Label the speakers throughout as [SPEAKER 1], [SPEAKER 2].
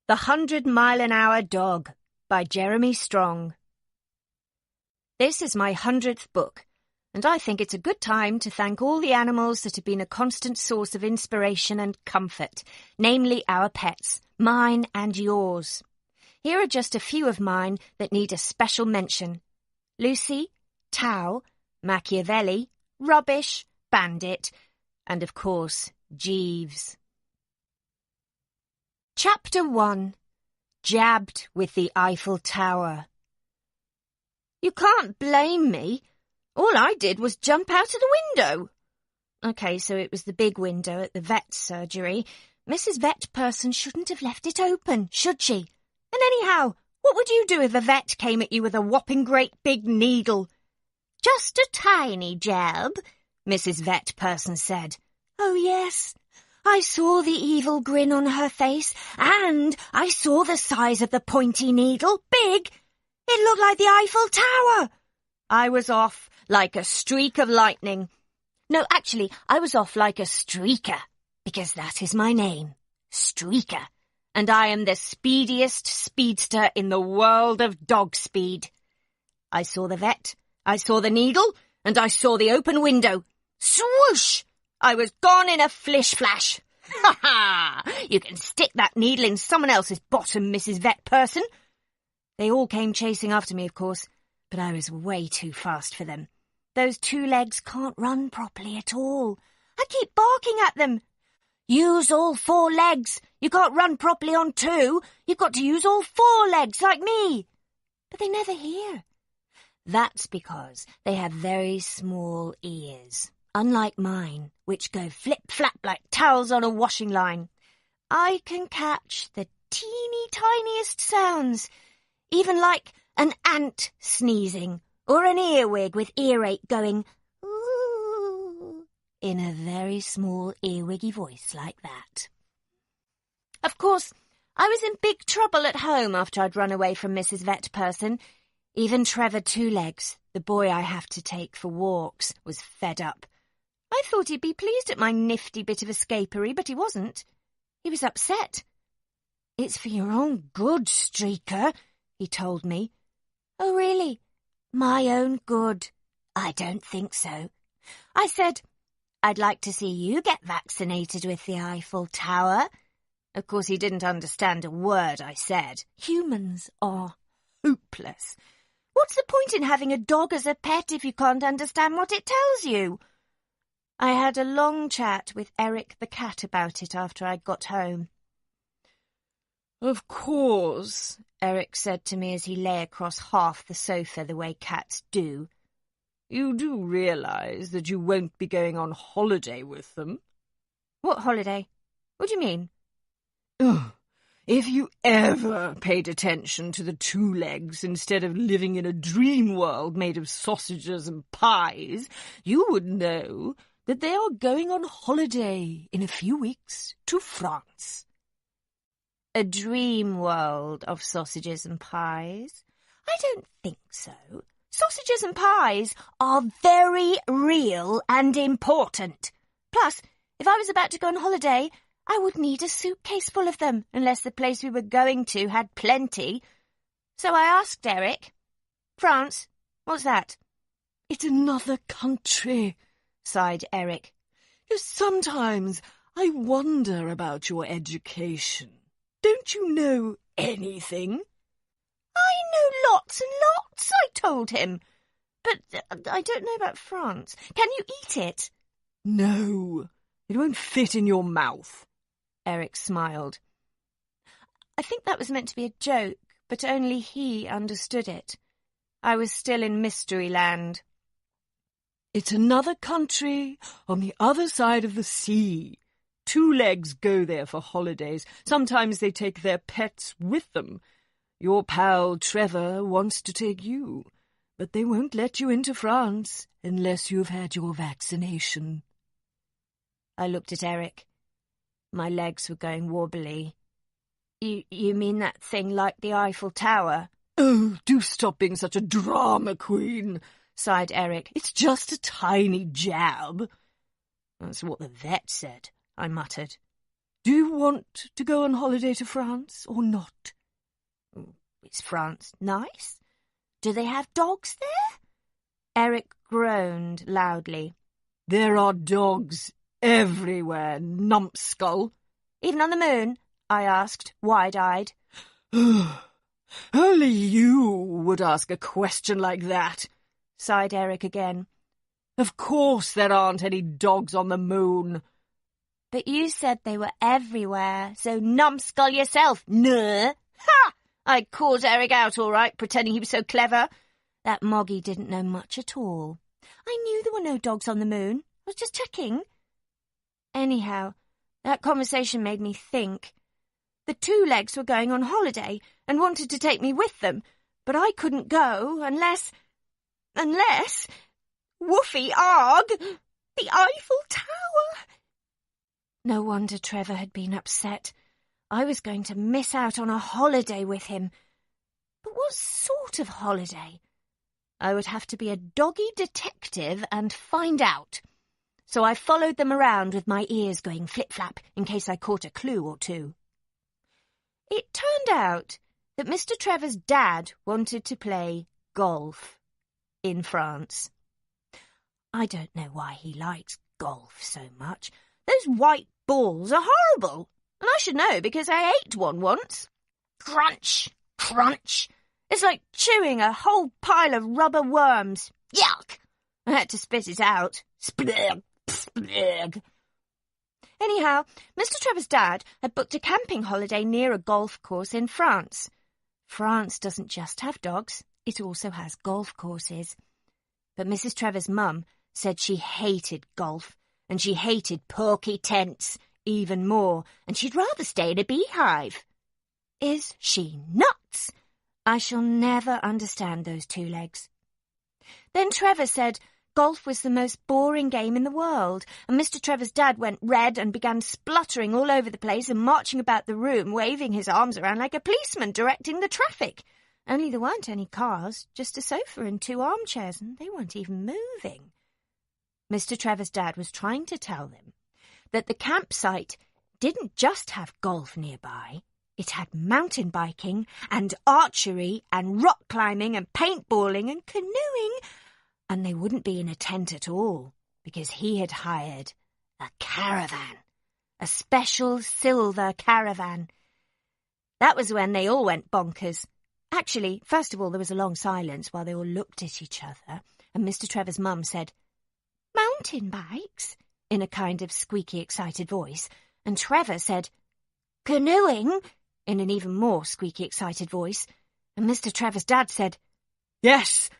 [SPEAKER 1] The 100-Mile-an-Hour Dog by Jeremy Strong. This is my 100th book, and I think it's a good time to thank all the animals that have been a constant source of inspiration and comfort, namely our pets, mine and yours. Here are just a few of mine that need a special mention. Lucy, Tao, Machiavelli, Rubbish, Bandit, and of course, Jeeves. Chapter 1. Jabbed with the Eiffel Tower. You can't blame me. All I did was jump out of the window. OK, so it was the big window at the vet's surgery. Mrs. Vet Person shouldn't have left it open, should she? And anyhow, what would you do if a vet came at you with a whopping great big needle? Just a tiny jab, Mrs. Vet Person said. Oh, yes. I saw the evil grin on her face, and I saw the size of the pointy needle, big. It looked like the Eiffel Tower. I was off like a streak of lightning. No, actually, I was off like a streaker, because that is my name, Streaker, and I am the speediest speedster in the world of dog speed. I saw the vet, I saw the needle, and I saw the open window. Swoosh! I was gone in a flish-flash. Ha-ha! You can stick that needle in someone else's bottom, Mrs. Vet Person. They all came chasing after me, of course, but I was way too fast for them. Those two legs can't run properly at all. I keep barking at them. Use all four legs. You can't run properly on two. You've got to use all four legs, like me. But they never hear. That's because they have very small ears. Unlike mine, which go flip-flap like towels on a washing line. I can catch the teeny tiniest sounds, even like an ant sneezing, or an earwig with earache going, ooh, in a very small earwiggy voice like that. Of course, I was in big trouble at home after I'd run away from Mrs. Vet Person. Even Trevor Two-Legs, the boy I have to take for walks, was fed up. I thought he'd be pleased at my nifty bit of escapery, but he wasn't. He was upset. It's for your own good, Streaker, he told me. Oh, really? My own good? I don't think so. I said, I'd like to see you get vaccinated with the Eiffel Tower. Of course, he didn't understand a word I said. Humans are hopeless. What's the point in having a dog as a pet if you can't understand what it tells you? I had a long chat with Eric the cat about it after I got home. Of course, Eric said to me as he lay across half the sofa the way cats do. You do realise that you won't be going on holiday with them? What holiday? What do you mean? Ugh. If you ever paid attention to the two legs instead of living in a dream world made of sausages and pies, you would know that they are going on holiday in a few weeks to France. A dream world of sausages and pies? I don't think so. Sausages and pies are very real and important. Plus, if I was about to go on holiday, I would need a suitcase full of them, unless the place we were going to had plenty. So I asked Eric, France, what's that? It's another country, sighed Eric. Sometimes I wonder about your education. Don't you know anything? I know lots and lots, I told him. But I don't know about France. Can you eat it? No, it won't fit in your mouth. Eric smiled. I think that was meant to be a joke, but only he understood it. I was still in mystery land. It's another country on the other side of the sea. Two legs go there for holidays. Sometimes they take their pets with them. Your pal Trevor wants to take you, but they won't let you into France unless you've had your vaccination. I looked at Eric. My legs were going wobbly. You mean that thing like the Eiffel Tower? Oh, do stop being such a drama queen, sighed Eric. It's just a tiny jab. That's what the vet said, I muttered.
[SPEAKER 2] Do you want to go on holiday to France or not?
[SPEAKER 1] Is France nice? Do they have dogs there? Eric groaned loudly.
[SPEAKER 2] There are dogs everywhere, numbskull.
[SPEAKER 1] Even on the moon? I asked, wide-eyed.
[SPEAKER 2] Only you would ask a question like that,
[SPEAKER 1] sighed Eric again.
[SPEAKER 2] Of course there aren't any dogs on the moon.
[SPEAKER 1] But you said they were everywhere, so numbskull yourself. Nuh! Ha! I caught Eric out all right, pretending he was so clever. That Moggy didn't know much at all. I knew there were no dogs on the moon. I was just checking. Anyhow, that conversation made me think. The two legs were going on holiday and wanted to take me with them, but I couldn't go unless... Woofy arg! The Eiffel Tower! No wonder Trevor had been upset. I was going to miss out on a holiday with him. But what sort of holiday? I would have to be a doggy detective and find out. So I followed them around with my ears going flip-flap in case I caught a clue or two. It turned out that Mr. Trevor's dad wanted to play golf in France. I don't know why he likes golf so much. Those white balls are horrible, and I should know because I ate one once. Crunch, crunch. It's like chewing a whole pile of rubber worms. Yuck! I had to spit it out. Splurg, splurg. Anyhow, Mr. Trevor's dad had booked a camping holiday near a golf course in France. France doesn't just have dogs, it also has golf courses. But Mrs. Trevor's mum said she hated golf, and she hated porky tents even more, and she'd rather stay in a beehive. Is she nuts? I shall never understand those two legs. Then Trevor said golf was the most boring game in the world, and Mr. Trevor's dad went red and began spluttering all over the place and marching about the room, waving his arms around like a policeman directing the traffic. Only there weren't any cars, just a sofa and two armchairs, and they weren't even moving. Mr. Trevor's dad was trying to tell them that the campsite didn't just have golf nearby. It had mountain biking and archery and rock climbing and paintballing and canoeing, and they wouldn't be in a tent at all because he had hired a caravan, a special silver caravan. That was when they all went bonkers. Actually, first of all, there was a long silence while they all looked at each other, and Mr. Trevor's mum said, "Mountain bikes?" in a kind of squeaky, excited voice, and Trevor said, "Canoeing?" in an even more squeaky, excited voice, and Mr. Trevor's dad said, "Yes."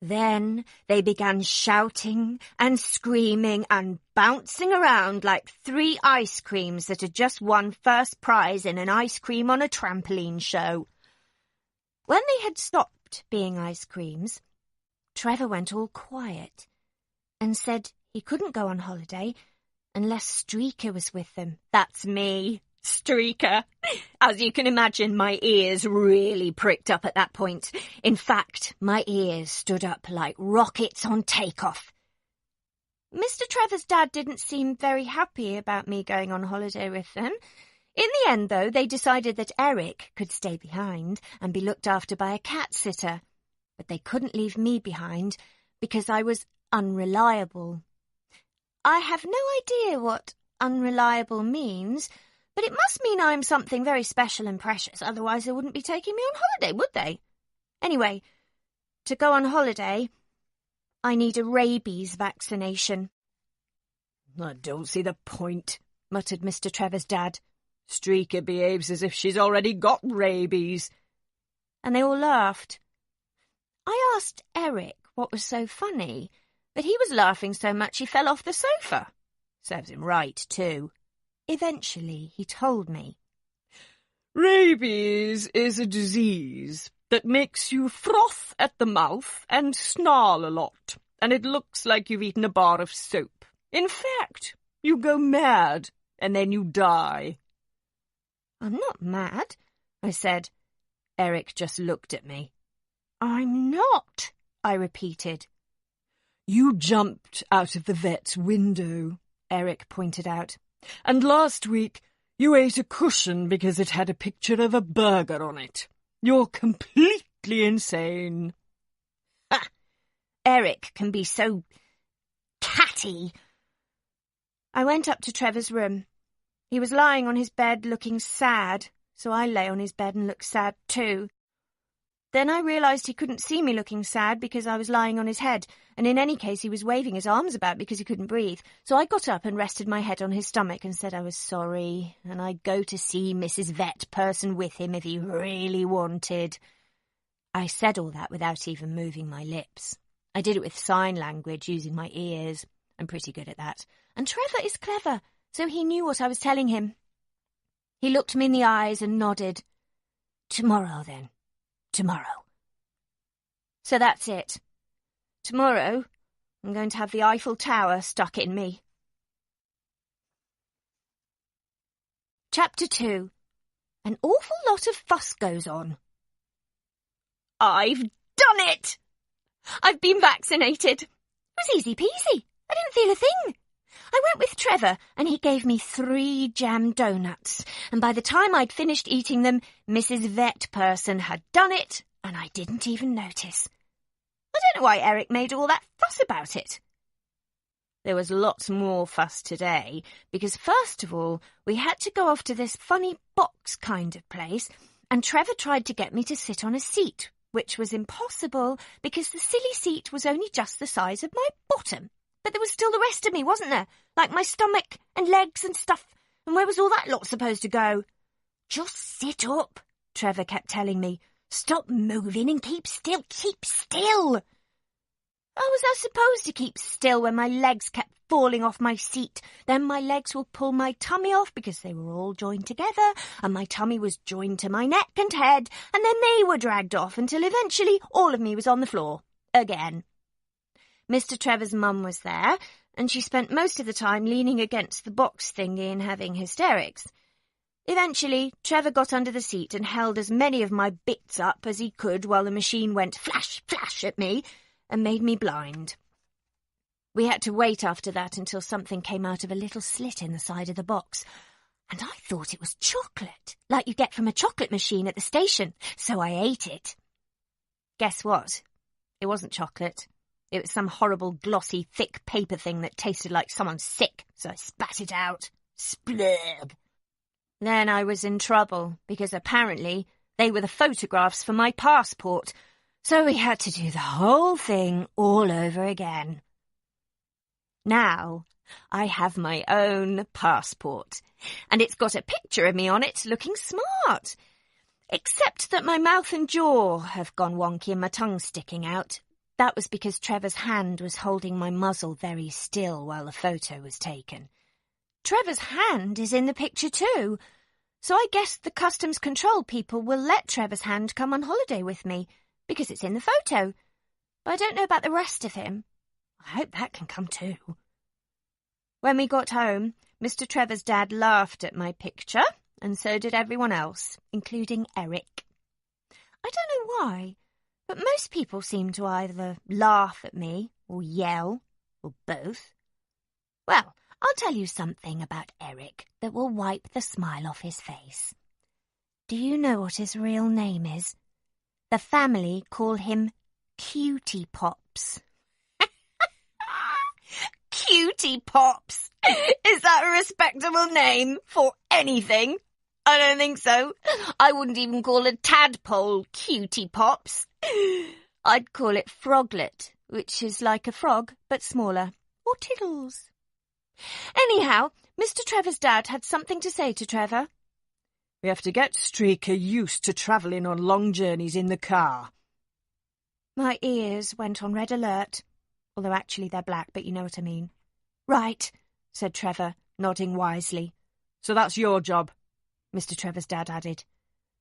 [SPEAKER 1] Then they began shouting and screaming and bouncing around like three ice creams that had just won first prize in an ice cream on a trampoline show. When they had stopped being ice creams, Trevor went all quiet and said he couldn't go on holiday unless Streaker was with them. That's me, Streaker. As you can imagine, my ears really pricked up at that point. In fact, my ears stood up like rockets on takeoff. Mr. Trevor's dad didn't seem very happy about me going on holiday with them. In the end, though, they decided that Eric could stay behind and be looked after by a cat sitter. But they couldn't leave me behind because I was unreliable. I have no idea what unreliable means, but it must mean I'm something very special and precious, otherwise they wouldn't be taking me on holiday, would they? Anyway, to go on holiday, I need a rabies vaccination.
[SPEAKER 2] "I don't see the point," muttered Mr. Trevor's dad. "Streaker behaves as if she's already got rabies."
[SPEAKER 1] And they all laughed. I asked Eric what was so funny, but he was laughing so much he fell off the sofa. Serves him right, too. Eventually, he told me.
[SPEAKER 2] "Rabies is a disease that makes you froth at the mouth and snarl a lot, and it looks like you've eaten a bar of soap. In fact, you go mad, and then you die."
[SPEAKER 1] "I'm not mad," I said.
[SPEAKER 2] Eric just looked at me.
[SPEAKER 1] "I'm not," I repeated.
[SPEAKER 2] "You jumped out of the vet's window," Eric pointed out. "And last week You ate a cushion because it had a picture of a burger on it. You're completely insane.
[SPEAKER 1] Ha! Eric can be so catty. I went up to Trevor's room. He was lying on his bed looking sad, so I lay on his bed and looked sad too. Then I realised he couldn't see me looking sad because I was lying on his head, and in any case he was waving his arms about because he couldn't breathe. So I got up and rested my head on his stomach and said I was sorry, and I'd go to see Mrs. Vet Person with him if he really wanted. I said all that without even moving my lips. I did it with sign language, using my ears. I'm pretty good at that. And Trevor is clever, so he knew what I was telling him. He looked me in the eyes and nodded. Tomorrow, then. Tomorrow. So that's it. Tomorrow, I'm going to have the Eiffel Tower stuck in me. Chapter 2. An awful lot of fuss goes on. I've done it! I've been vaccinated. It was easy peasy. I didn't feel a thing. I went with Trevor, and he gave me 3 jam donuts, and by the time I'd finished eating them, Mrs. Vet Person had done it, and I didn't even notice. I don't know why Eric made all that fuss about it. There was lots more fuss today, because first of all, we had to go off to this funny box kind of place, and Trevor tried to get me to sit on a seat, which was impossible because the silly seat was only just the size of my bottom. But there was still the rest of me, wasn't there? Like my stomach and legs and stuff. And where was all that lot supposed to go? Just sit up, Trevor kept telling me. Stop moving and keep still. Keep still. How was I supposed to keep still when my legs kept falling off my seat? Then my legs would pull my tummy off because they were all joined together, and my tummy was joined to my neck and head, and then they were dragged off until eventually all of me was on the floor. Again. Mr. Trevor's mum was there, and she spent most of the time leaning against the box thingy and having hysterics. Eventually, Trevor got under the seat and held as many of my bits up as he could while the machine went flash, flash at me and made me blind. We had to wait after that until something came out of a little slit in the side of the box, and I thought it was chocolate, like you get from a chocolate machine at the station, so I ate it. Guess what? It wasn't chocolate. It was some horrible, glossy, thick paper thing that tasted like someone sick, so I spat it out. Splurg. Then I was in trouble, because apparently they were the photographs for my passport, so we had to do the whole thing all over again. Now I have my own passport, and it's got a picture of me on it looking smart, except that my mouth and jaw have gone wonky and my tongue's sticking out. That was because Trevor's hand was holding my muzzle very still while the photo was taken. Trevor's hand is in the picture too, so I guess the customs control people will let Trevor's hand come on holiday with me, because it's in the photo. But I don't know about the rest of him. I hope that can come too. When we got home, Mr. Trevor's dad laughed at my picture, and so did everyone else, including Eric. I don't know why, but most people seem to either laugh at me or yell, or both. Well, I'll tell you something about Eric that will wipe the smile off his face. Do you know what his real name is? The family call him Cutie Pops. Cutie Pops! Is that a respectable name for anything? I don't think so. I wouldn't even call a tadpole Cutie Pops. I'd call it Froglet, which is like a frog, but smaller. Or Tiddles. Anyhow, Mr. Trevor's dad had something to say to Trevor.
[SPEAKER 2] We have to get Streaker used to travelling on long journeys in the car.
[SPEAKER 1] My ears went on red alert, although actually they're black, but you know what I mean. Right, said Trevor, nodding wisely.
[SPEAKER 2] So that's your job,
[SPEAKER 1] Mr. Trevor's dad added.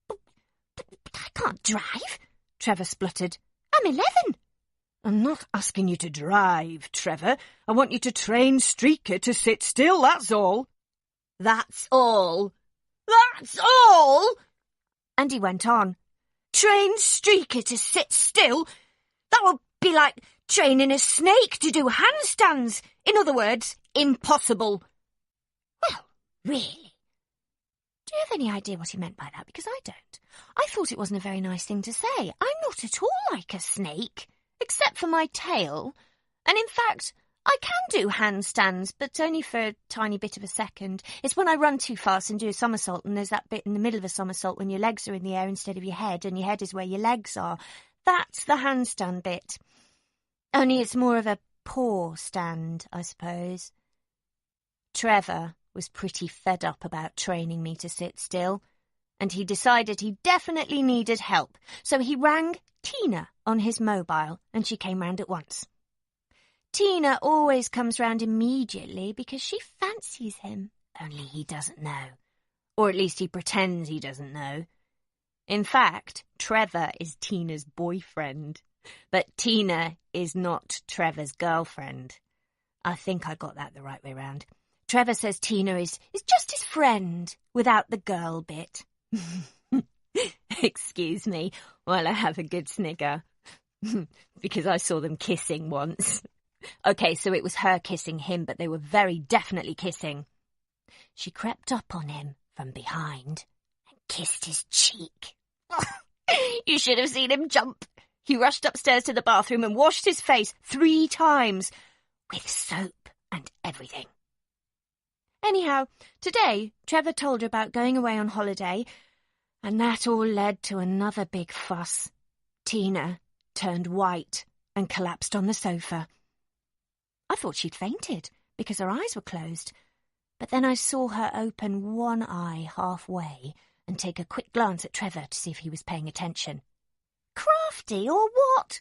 [SPEAKER 1] But I can't drive, Trevor spluttered. I'm 11.
[SPEAKER 2] I'm not asking you to drive, Trevor. I want you to train Streaker to sit still, that's all.
[SPEAKER 1] That's all. That's all? And he went on. Train Streaker to sit still? That would be like training a snake to do handstands. In other words, impossible. Well, really. Do you have any idea what he meant by that? Because I don't. I thought it wasn't a very nice thing to say. I'm not at all like a snake, except for my tail. And in fact, I can do handstands, but only for a tiny bit of a second. It's when I run too fast and do a somersault, and there's that bit in the middle of a somersault when your legs are in the air instead of your head, and your head is where your legs are. That's the handstand bit. Only it's more of a paw stand, I suppose. Trevor was pretty fed up about training me to sit still, and he decided he definitely needed help, so he rang Tina on his mobile, and she came round at once. Tina always comes round immediately because she fancies him, only he doesn't know. Or at least he pretends he doesn't know. In fact, Trevor is Tina's boyfriend, but Tina is not Trevor's girlfriend. I think I got that the right way round. Trevor says Tina is just his friend, without the girl bit. Excuse me while I have a good snigger, because I saw them kissing once. Okay, so it was her kissing him, but they were very definitely kissing. She crept up on him from behind and kissed his cheek. You should have seen him jump. He rushed upstairs to the bathroom and washed his face 3 times, with soap and everything. Anyhow, today Trevor told her about going away on holiday, and that all led to another big fuss. Tina turned white and collapsed on the sofa. I thought she'd fainted because her eyes were closed, but then I saw her open one eye halfway and take a quick glance at Trevor to see if he was paying attention. Crafty or what?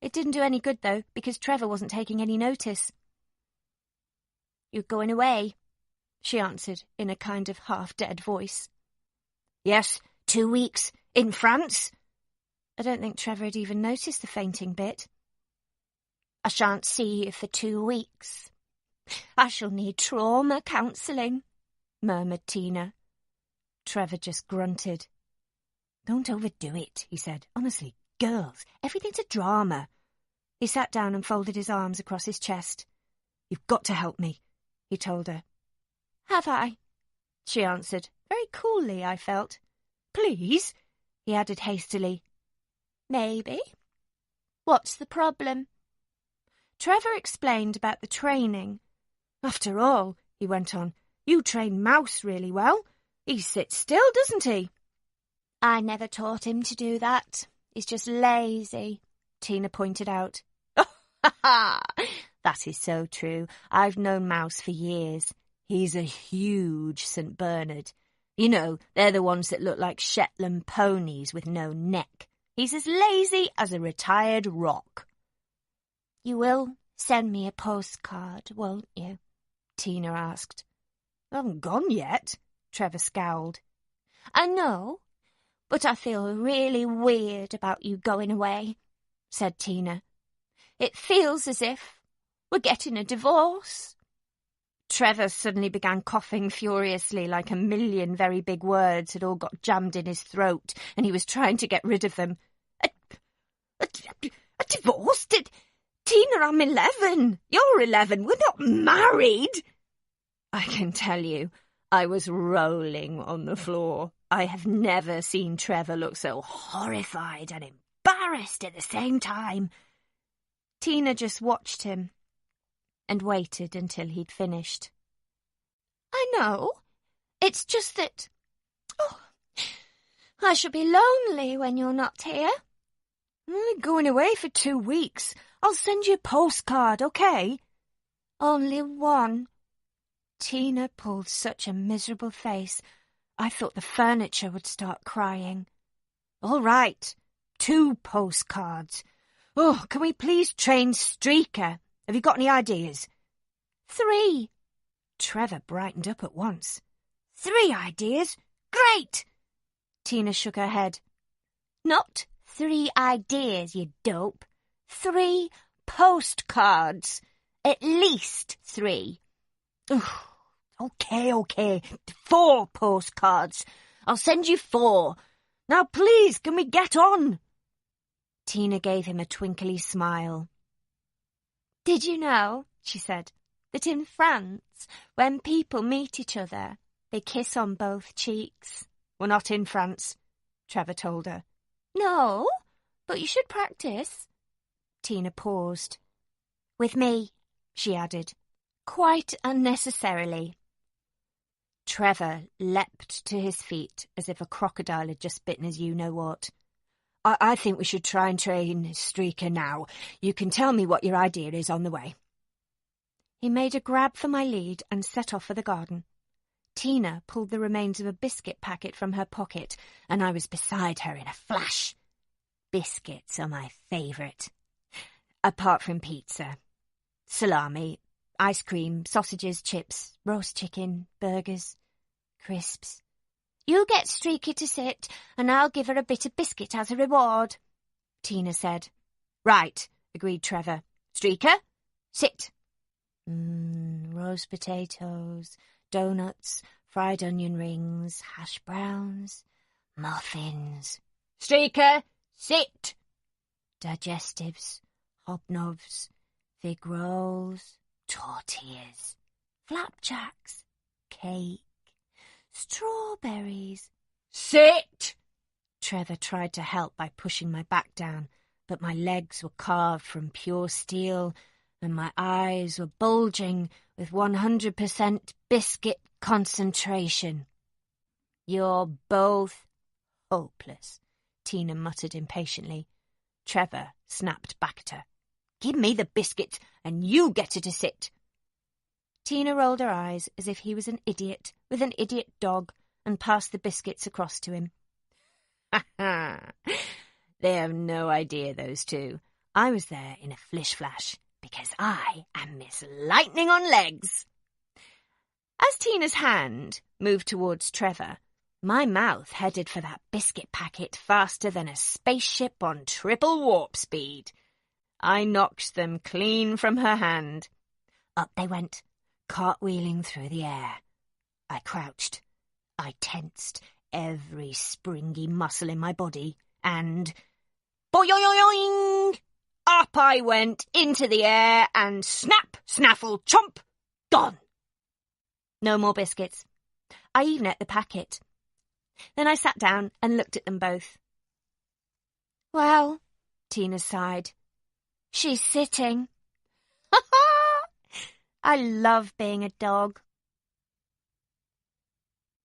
[SPEAKER 1] It didn't do any good, though, because Trevor wasn't taking any notice. You're going away, she answered in a kind of half-dead voice. Yes, 2 weeks, in France. I don't think Trevor had even noticed the fainting bit. I shan't see you for 2 weeks. I shall need trauma counselling, murmured Tina. Trevor just grunted. Don't overdo it, he said. Honestly, girls, everything's a drama. He sat down and folded his arms across his chest. You've got to help me, he told her. Have I? She answered, very coolly, I felt. Please, he added hastily. Maybe. What's the problem? Trevor explained about the training. After all, he went on, you train Mouse really well. He sits still, doesn't he? I never taught him to do that. He's just lazy, Tina pointed out. Oh, ha ha! That is so true. I've known Mouse for years. He's a huge St. Bernard. You know, they're the ones that look like Shetland ponies with no neck. He's as lazy as a retired rock. You will send me a postcard, won't you? Tina asked. I haven't gone yet, Trevor scowled. I know, but I feel really weird about you going away, said Tina. It feels as if we're getting a divorce. Trevor suddenly began coughing furiously like a million very big words had all got jammed in his throat, and he was trying to get rid of them. A divorce? Tina, I'm 11. You're 11. We're not married. I can tell you, I was rolling on the floor. I have never seen Trevor look so horrified and embarrassed at the same time. Tina just watched him and waited until he'd finished. I know. It's just that... Oh, I shall be lonely when you're not here. I'm going away for 2 weeks. I'll send you a postcard, okay? Only one. Tina pulled such a miserable face. I thought the furniture would start crying. All right, 2 postcards. Oh, can we please train Streaker? Have you got any ideas? 3. Trevor brightened up at once. 3 ideas? Great! Tina shook her head. Not 3 ideas, you dope. 3 postcards. At least 3. Okay. 4 postcards. I'll send you 4. Now, please, can we get on? Tina gave him a twinkly smile. Did you know, she said, that in France, when people meet each other, They kiss on both cheeks.
[SPEAKER 2] We're not in France, Trevor told her.
[SPEAKER 1] No, but you should practice.
[SPEAKER 2] Tina paused.
[SPEAKER 1] With me,
[SPEAKER 2] she added.
[SPEAKER 1] Quite unnecessarily.
[SPEAKER 2] Trevor leapt to his feet as if a crocodile had just bitten his you-know-what. I think we should try and train Streaker now. You can tell me what your idea is on the way.
[SPEAKER 1] He made a grab for my lead and set off for the garden. Tina pulled the remains of a biscuit packet from her pocket, and I was beside her in a flash. Biscuits are my favourite.
[SPEAKER 2] Apart from pizza. Salami, ice cream, sausages, chips, roast chicken, burgers, crisps.
[SPEAKER 1] You get Streaker to sit, and I'll give her a bit of biscuit as a reward, Tina said.
[SPEAKER 2] Right, agreed Trevor. Streaker, sit.
[SPEAKER 1] Roast potatoes, donuts, fried onion rings, hash browns, muffins.
[SPEAKER 2] Streaker, sit.
[SPEAKER 1] Digestives, hobnobs, fig rolls, tortillas, flapjacks, cake, strawberries.
[SPEAKER 2] Sit!
[SPEAKER 1] Trevor tried to help by pushing my back down, but my legs were carved from pure steel, and my eyes were bulging with 100% biscuit concentration.
[SPEAKER 2] You're both hopeless, Tina muttered impatiently. Trevor snapped back at her. Give me the biscuit, and you get her to sit.
[SPEAKER 1] Tina rolled her eyes as if he was an idiot with an idiot dog and passed the biscuits across to him.
[SPEAKER 2] Ha ha! They have no idea, those two. I was there in a flish-flash, because I am Miss Lightning on Legs. As Tina's hand moved towards Trevor, my mouth headed for that biscuit packet faster than a spaceship on triple warp speed. I knocked them clean from her hand. Up they went, cartwheeling through the air. I crouched. I tensed every springy muscle in my body, and boing! Up I went into the air, and snap, snaffle, chomp, gone.
[SPEAKER 1] No more biscuits. I even ate the packet. Then I sat down and looked at them both. Well, Tina sighed. She's sitting. Ha ha! I love being a dog.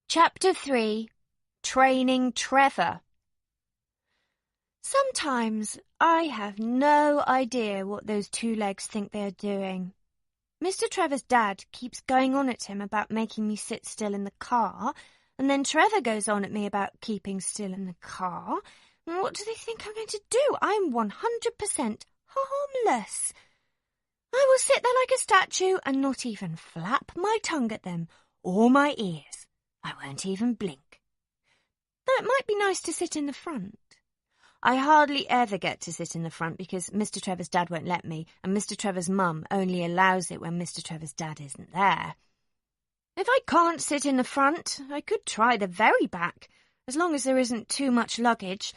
[SPEAKER 1] Chapter 3. Training Trevor. Sometimes I have no idea what those two legs think they are doing. Mr. Trevor's dad keeps going on at him about making me sit still in the car, and then Trevor goes on at me about keeping still in the car. What do they think I'm going to do? I'm 100% harmless. I will sit there like a statue and not even flap my tongue at them or my ears. I won't even blink. Though it might be nice to sit in the front. I hardly ever get to sit in the front because Mr. Trevor's dad won't let me, and Mr. Trevor's mum only allows it when Mr. Trevor's dad isn't there. If I can't sit in the front, I could try the very back, as long as there isn't too much luggage.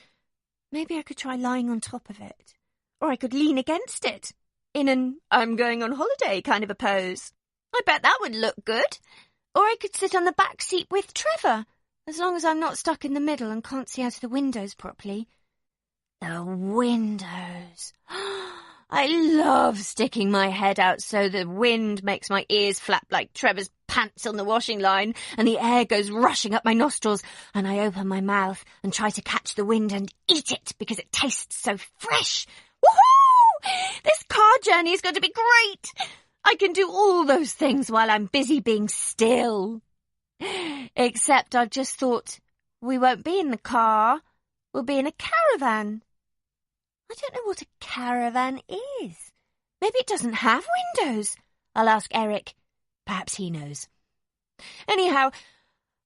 [SPEAKER 1] Maybe I could try lying on top of it. Or I could lean against it, in an I'm going on holiday kind of a pose. I bet that would look good. Or I could sit on the back seat with Trevor, as long as I'm not stuck in the middle and can't see out of the windows properly. The windows. I love sticking my head out so the wind makes my ears flap like Trevor's pants on the washing line, and the air goes rushing up my nostrils, and I open my mouth and try to catch the wind and eat it because it tastes so fresh. Woohoo! This car journey is going to be great! I can do all those things while I'm busy being still. Except I've just thought, we won't be in the car, we'll be in a caravan. I don't know what a caravan is. Maybe it doesn't have windows. I'll ask Eric. Perhaps he knows. Anyhow,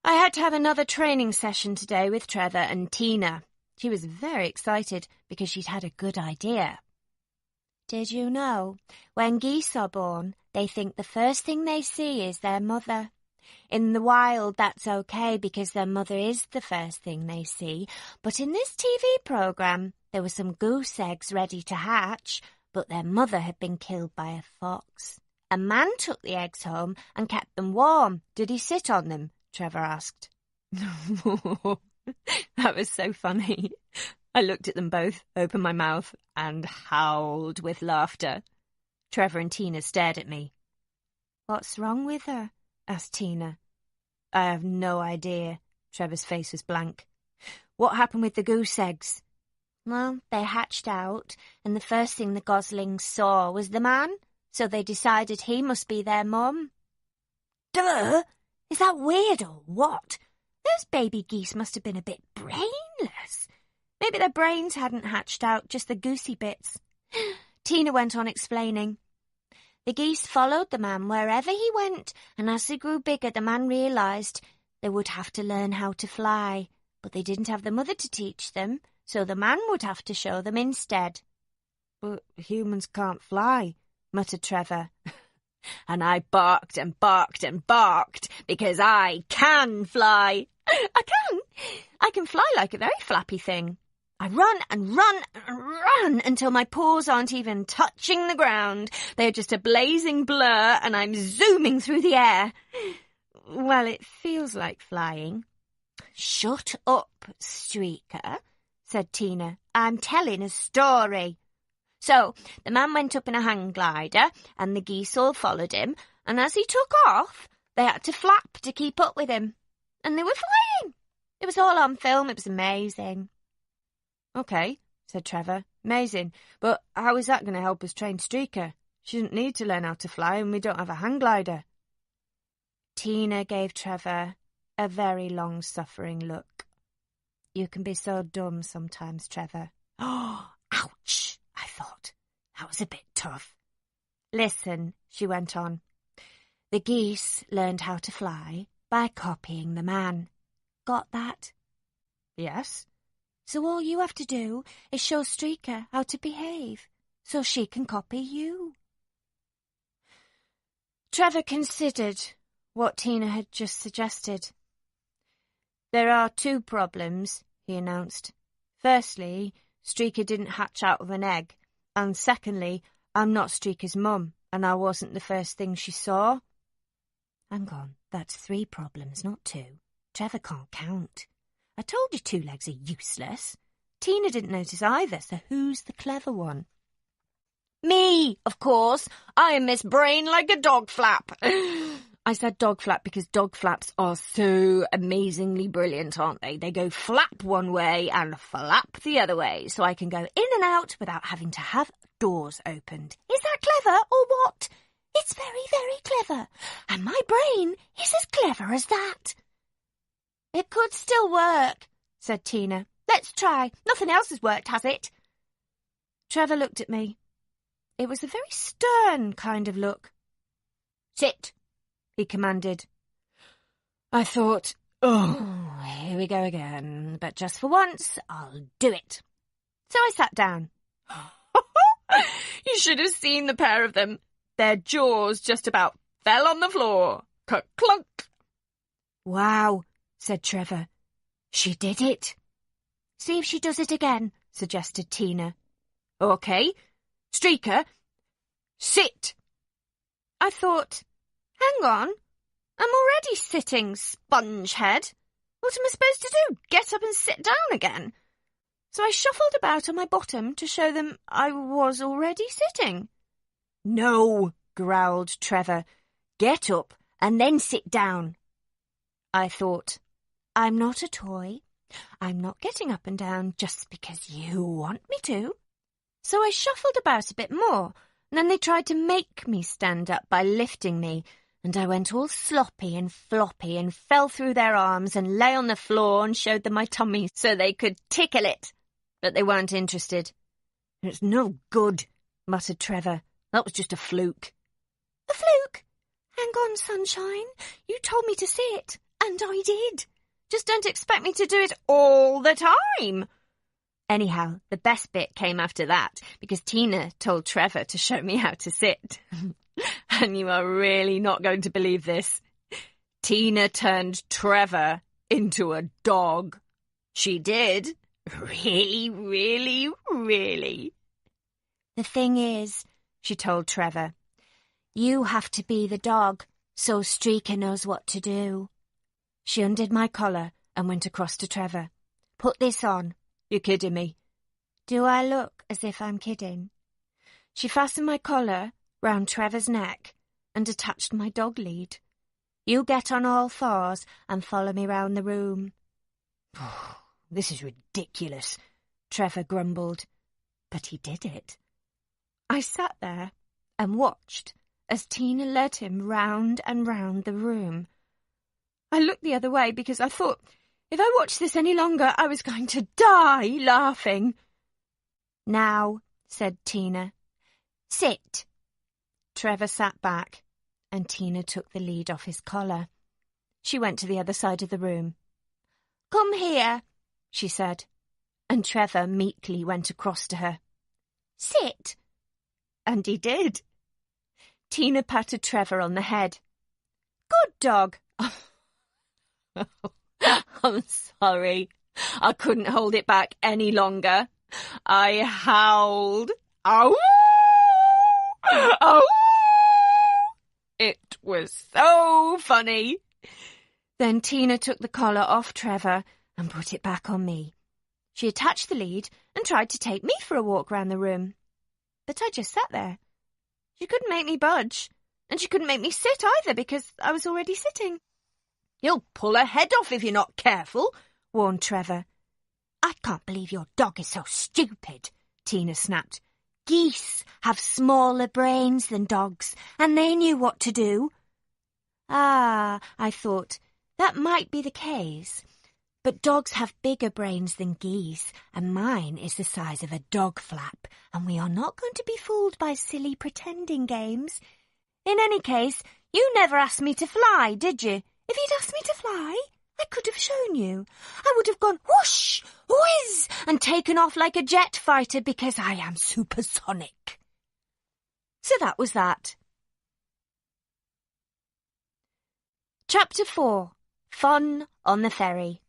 [SPEAKER 1] I had to have another training session today with Trevor and Tina. She was very excited because she'd had a good idea. Did you know, when geese are born, they think the first thing they see is their mother? In the wild, that's okay because their mother is the first thing they see. But in this TV programme, there were some goose eggs ready to hatch, but their mother had been killed by a fox. A man took the eggs home and kept them warm. Did he sit on them? Trevor asked. That was so funny. I looked at them both, opened my mouth, and howled with laughter. Trevor and Tina stared at me. "What's wrong with her?" asked Tina. "I have no idea." Trevor's face was blank. "What happened with the goose eggs?" "Well, they hatched out, and the first thing the goslings saw was the man, so they decided he must be their mum." "Duh! Is that weird or what? Those baby geese must have been a bit brainless. Maybe their brains hadn't hatched out, just the goosey bits." Tina went on explaining. "The geese followed the man wherever he went, and as they grew bigger, the man realised they would have to learn how to fly, but they didn't have the mother to teach them, so the man would have to show them instead." "But humans can't fly," muttered Trevor. And I barked and barked and barked, because I can fly. I can fly like a very flappy thing. I run and run and run until my paws aren't even touching the ground. They're just a blazing blur, and I'm zooming through the air. Well, it feels like flying. "Shut up, Streaker," said Tina. "I'm telling a story." So the man went up in a hang glider, and the geese all followed him, and as he took off, they had to flap to keep up with him. And they were flying. It was all on film. It was amazing. "Okay," said Trevor. "Amazing. But how is that going to help us train Streaker? She doesn't need to learn how to fly, and we don't have a hang glider." Tina gave Trevor a very long-suffering look. "You can be so dumb sometimes, Trevor." "Oh, ouch," I thought. That was a bit tough. "Listen," she went on. "The geese learned how to fly by copying the man. Got that?" "Yes." "So all you have to do is show Streaker how to behave, so she can copy you." Trevor considered what Tina had just suggested. "There are two problems," he announced. "Firstly, Streaker didn't hatch out of an egg, and secondly, I'm not Streaker's mum, and I wasn't the first thing she saw." "Hang on, that's 3 problems, not 2. Trevor can't count. I told you 2 legs are useless." Tina didn't notice either, so who's the clever one? "Me, of course. I am Miss Brain like a dog flap." I said dog flap because dog flaps are so amazingly brilliant, aren't they? They go flap one way and flap the other way, so I can go in and out without having to have doors opened. Is that clever or what? It's very, very clever, and my brain is as clever as that. "It could still work," said Tina. "Let's try. Nothing else has worked, has it?" Trevor looked at me. It was a very stern kind of look. "Sit," he commanded. I thought, oh, here we go again, but just for once, I'll do it. So I sat down.
[SPEAKER 2] You should have seen the pair of them. Their jaws just about fell on the floor. Clunk.
[SPEAKER 1] "Wow," said Trevor. "She did it." "See if she does it again," suggested Tina.
[SPEAKER 2] OK. Streaker, sit."
[SPEAKER 1] I thought, hang on, I'm already sitting, spongehead. What am I supposed to do? Get up and sit down again? So I shuffled about on my bottom to show them I was already sitting.
[SPEAKER 2] "No," growled Trevor. "Get up and then sit down."
[SPEAKER 1] I thought, I'm not a toy. I'm not getting up and down just because you want me to. So I shuffled about a bit more, and then they tried to make me stand up by lifting me, and I went all sloppy and floppy and fell through their arms and lay on the floor and showed them my tummy so they could tickle it. But they weren't interested.
[SPEAKER 2] "It's no good," muttered Trevor. "That was just a fluke."
[SPEAKER 1] "A fluke? Hang on, sunshine. You told me to sit, and I did. Just don't expect me to do it all the time." Anyhow, the best bit came after that, because Tina told Trevor to show me how to sit.
[SPEAKER 2] And you are really not going to believe this. Tina turned Trevor into a dog. She did. Really, really, really.
[SPEAKER 1] "The thing is," she told Trevor, "you have to be the dog so Streaker knows what to do." She undid my collar and went across to Trevor. "Put this on."
[SPEAKER 2] "You're kidding me."
[SPEAKER 1] "Do I look as if I'm kidding?" She fastened my collar round Trevor's neck and attached my dog lead. "You get on all fours and follow me round the room."
[SPEAKER 2] "This is ridiculous,"
[SPEAKER 1] Trevor grumbled. But he did it. I sat there and watched as Tina led him round and round the room. I looked the other way because I thought if I watched this any longer I was going to die laughing. "Now," said Tina. "Sit." Trevor sat back and Tina took the lead off his collar. She went to the other side of the room. "Come here," she said, and Trevor meekly went across to her. "Sit." And he did. Tina patted Trevor on the head. "Good dog."
[SPEAKER 2] I'm sorry. I couldn't hold it back any longer. I howled. "Ow! Ow!" It was so funny.
[SPEAKER 1] Then Tina took the collar off Trevor and put it back on me. She attached the lead and tried to take me for a walk round the room. But I just sat there. She couldn't make me budge, and she couldn't make me sit either because I was already sitting.
[SPEAKER 2] "You'll pull her head off if you're not careful,"
[SPEAKER 1] warned Trevor. "I can't believe your dog is so stupid," Tina snapped. "Geese have smaller brains than dogs, and they knew what to do." Ah, I thought, that might be the case. But dogs have bigger brains than geese, and mine is the size of a dog flap, and we are not going to be fooled by silly pretending games. In any case, you never asked me to fly, did you? If you'd asked me to fly, I could have shown you. I would have gone whoosh, whiz, and taken off like a jet fighter because I am supersonic. So that was that. Chapter 4. Fun on the Ferry.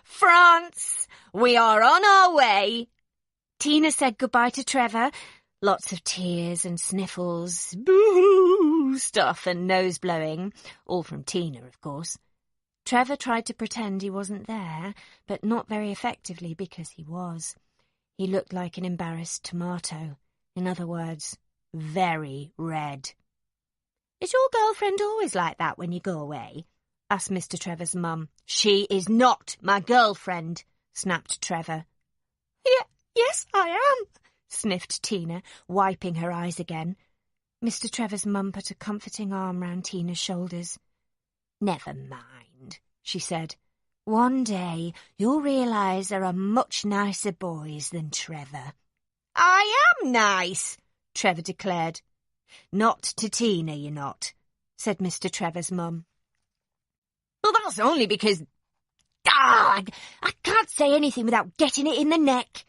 [SPEAKER 2] "France, we are on our way."
[SPEAKER 1] Tina said goodbye to Trevor. Lots of tears and sniffles,
[SPEAKER 2] boo stuff and nose blowing, all from Tina, of course.
[SPEAKER 1] Trevor tried to pretend he wasn't there, but not very effectively because he was. He looked like an embarrassed tomato. In other words, very red. "Is your girlfriend always like that when you go away?" asked Mr. Trevor's mum.
[SPEAKER 2] "She is not my girlfriend," snapped Trevor.
[SPEAKER 1] Yes, I am," sniffed Tina, wiping her eyes again. Mr. Trevor's mum put a comforting arm round Tina's shoulders. "Never mind," she said. "One day you'll realise there are much nicer boys than Trevor."
[SPEAKER 2] "I am nice,"
[SPEAKER 1] Trevor declared. "Not to Tina, you're not," said Mr. Trevor's mum.
[SPEAKER 2] "Well, that's only because...
[SPEAKER 1] I can't say anything without getting it in the neck."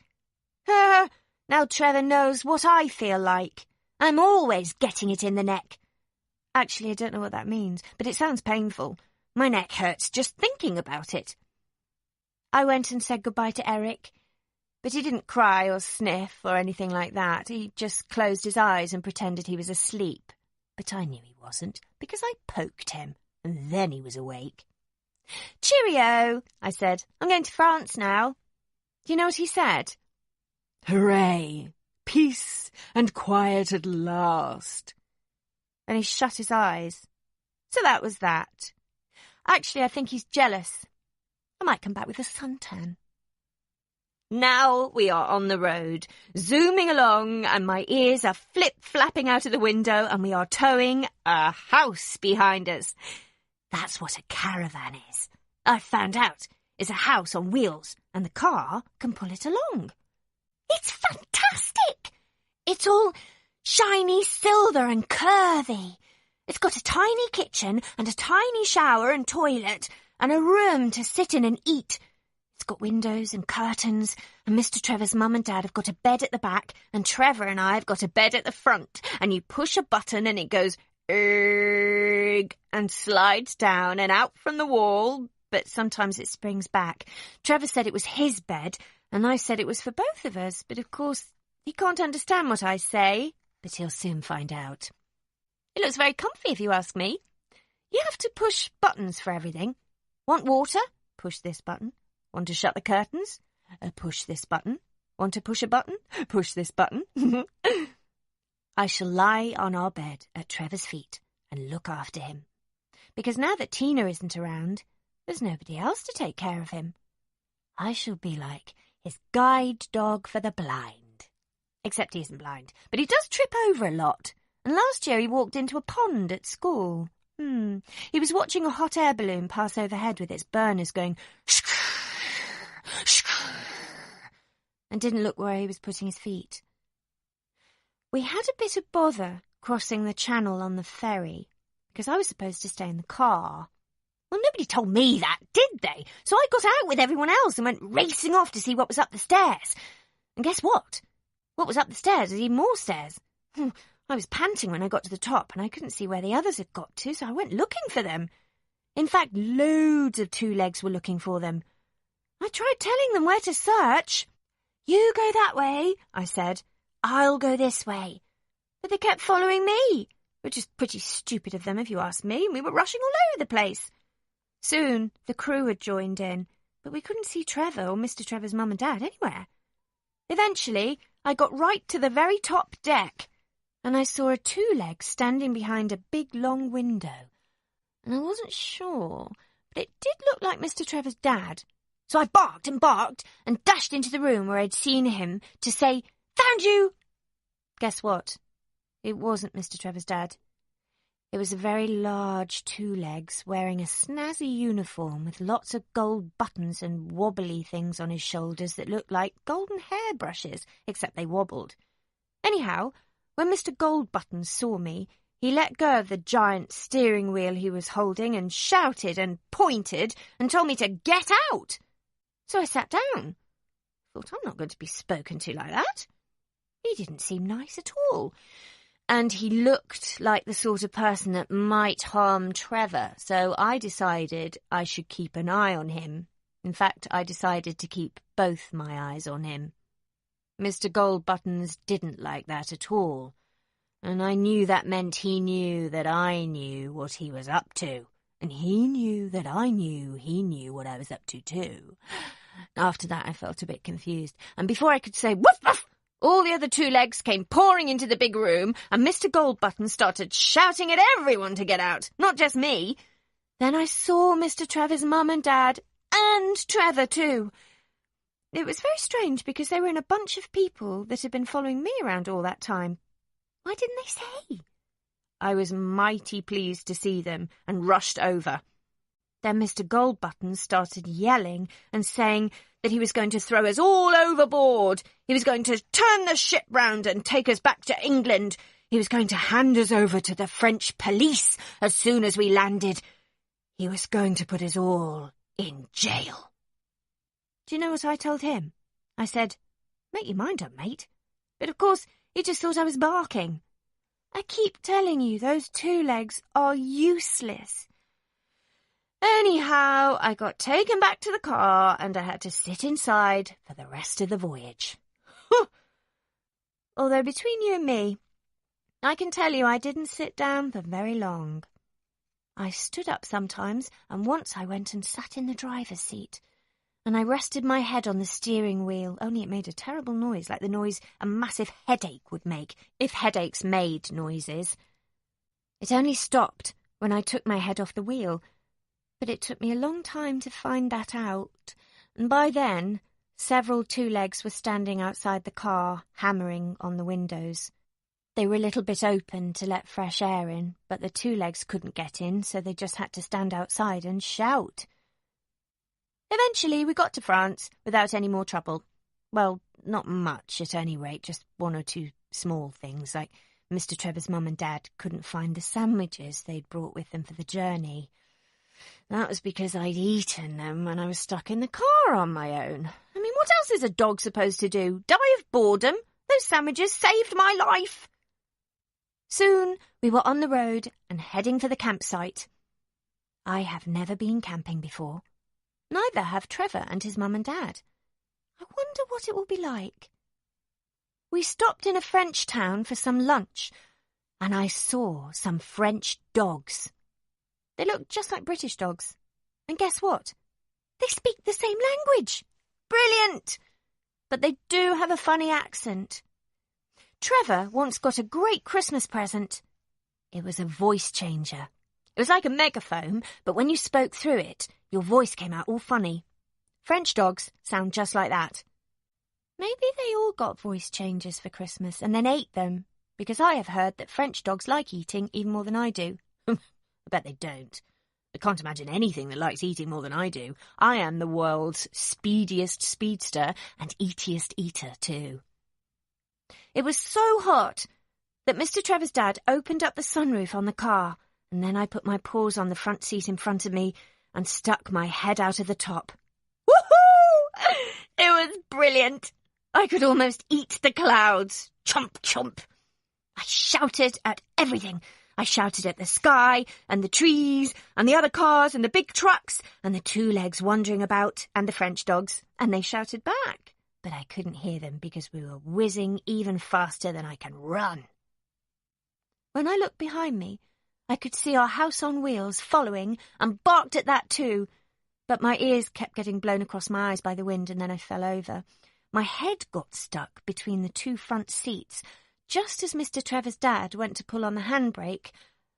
[SPEAKER 1] Now Trevor knows what I feel like. I'm always getting it in the neck. Actually, I don't know what that means, but it sounds painful. My neck hurts just thinking about it. I went and said goodbye to Eric, but he didn't cry or sniff or anything like that. He just closed his eyes and pretended he was asleep. But I knew he wasn't, because I poked him, and then he was awake. "Cheerio," I said. "I'm going to France now." Do you know what he said?
[SPEAKER 2] "Hooray! Peace and quiet at last."
[SPEAKER 1] And he shut his eyes. So that was that. Actually, I think he's jealous. I might come back with a suntan.
[SPEAKER 2] Now we are on the road, zooming along, and my ears are flip-flapping out of the window, and we are towing a house behind us.
[SPEAKER 1] That's what a caravan is. I've found out. It's a house on wheels, and the car can pull it along. It's fantastic! It's all shiny silver and curvy. It's got a tiny kitchen and a tiny shower and toilet and a room to sit in and eat. It's got windows and curtains, and Mr. Trevor's mum and dad have got a bed at the back, and Trevor and I have got a bed at the front, and you push a button and it goes erg and slides down and out from the wall, but sometimes it springs back. Trevor said it was his bed, and I said it was for both of us, but of course he can't understand what I say, but he'll soon find out. It looks very comfy if you ask me. You have to push buttons for everything. Want water? Push this button. Want to shut the curtains? Push this button. Want to push a button? Push this button. I shall lie on our bed at Trevor's feet and look after him. Because now that Tina isn't around, there's nobody else to take care of him. I shall be like his guide dog for the blind. Except he isn't blind, but he does trip over a lot. And last year he walked into a pond at school. He was watching a hot air balloon pass overhead with its burners going and didn't look where he was putting his feet. We had a bit of bother crossing the channel on the ferry, because I was supposed to stay in the car. Well, nobody told me that, did they? So I got out with everyone else and went racing off to see what was up the stairs. And guess what? What was up the stairs was even more stairs. I was panting when I got to the top, and I couldn't see where the others had got to, so I went looking for them. In fact, loads of two legs were looking for them. I tried telling them where to search. You go that way, I said. I'll go this way. But they kept following me, which is pretty stupid of them if you ask me, and we were rushing all over the place. Soon the crew had joined in, but we couldn't see Trevor or Mr. Trevor's mum and dad anywhere. Eventually, I got right to the very top deck, and I saw a two-leg standing behind a big long window. And I wasn't sure, but it did look like Mr. Trevor's dad. So I barked and dashed into the room where I'd seen him to say, "Found you!" Guess what? It wasn't Mr. Trevor's dad. It was a very large two-legs wearing a snazzy uniform with lots of gold buttons and wobbly things on his shoulders that looked like golden hairbrushes, except they wobbled. Anyhow, when Mr. Goldbuttons saw me, he let go of the giant steering wheel he was holding and shouted and pointed and told me to get out. So I sat down. Thought, I'm not going to be spoken to like that. He didn't seem nice at all. And he looked like the sort of person that might harm Trevor, so I decided I should keep an eye on him. In fact, I decided to keep both my eyes on him. Mr. Goldbuttons didn't like that at all, and I knew that meant he knew that I knew what he was up to, and he knew that I knew he knew what I was up to too. After that I felt a bit confused, and before I could say woof woof, all the other two legs came pouring into the big room, and Mr. Goldbutton started shouting at everyone to get out, not just me. Then I saw Mr. Trevor's mum and dad, and Trevor too. It was very strange because they were in a bunch of people that had been following me around all that time. Why didn't they say? I was mighty pleased to see them and rushed over. Then Mr. Goldbutton started yelling and saying that he was going to throw us all overboard. He was going to turn the ship round and take us back to England. He was going to hand us over to the French police as soon as we landed. He was going to put us all in jail. Do you know what I told him? I said, "Make your mind up, mate." But of course, he just thought I was barking. I keep telling you, those two legs are useless. Anyhow, I got taken back to the car and I had to sit inside for the rest of the voyage. Although between you and me, I can tell you I didn't sit down for very long. I stood up sometimes, and once I went and sat in the driver's seat. And I rested my head on the steering wheel, only it made a terrible noise, like the noise a massive headache would make, if headaches made noises. It only stopped when I took my head off the wheel, but it took me a long time to find that out, and by then several two legs were standing outside the car, hammering on the windows. They were a little bit open to let fresh air in, but the two legs couldn't get in, so they just had to stand outside and shout. Eventually we got to France without any more trouble. Well, not much at any rate, just one or two small things, like Mr. Trevor's mum and dad couldn't find the sandwiches they'd brought with them for the journey. That was because I'd eaten them when I was stuck in the car on my own. I mean, what else is a dog supposed to do? Die of boredom? Those sandwiches saved my life. Soon we were on the road and heading for the campsite. I have never been camping before. Neither have Trevor and his mum and dad. I wonder what it will be like. We stopped in a French town for some lunch, and I saw some French dogs. They look just like British dogs. And guess what? They speak the same language. Brilliant! But they do have a funny accent. Trevor once got a great Christmas present. It was a voice changer. It was like a megaphone, but when you spoke through it, your voice came out all funny. French dogs sound just like that. Maybe they all got voice changers for Christmas and then ate them, because I have heard that French dogs like eating even more than I do. I bet they don't. I can't imagine anything that likes eating more than I do. I am the world's speediest speedster and eatiest eater too. It was so hot that Mr. Trevor's dad opened up the sunroof on the car, and then I put my paws on the front seat in front of me and stuck my head out of the top. Woohoo! It was brilliant. I could almost eat the clouds. Chomp, chomp. I shouted at everything. I shouted at the sky and the trees and the other cars and the big trucks and the two legs wandering about and the French dogs, and they shouted back. But I couldn't hear them because we were whizzing even faster than I can run. When I looked behind me, I could see our house on wheels following and barked at that too, but my ears kept getting blown across my eyes by the wind and then I fell over. My head got stuck between the two front seats just as Mr. Trevor's dad went to pull on the handbrake,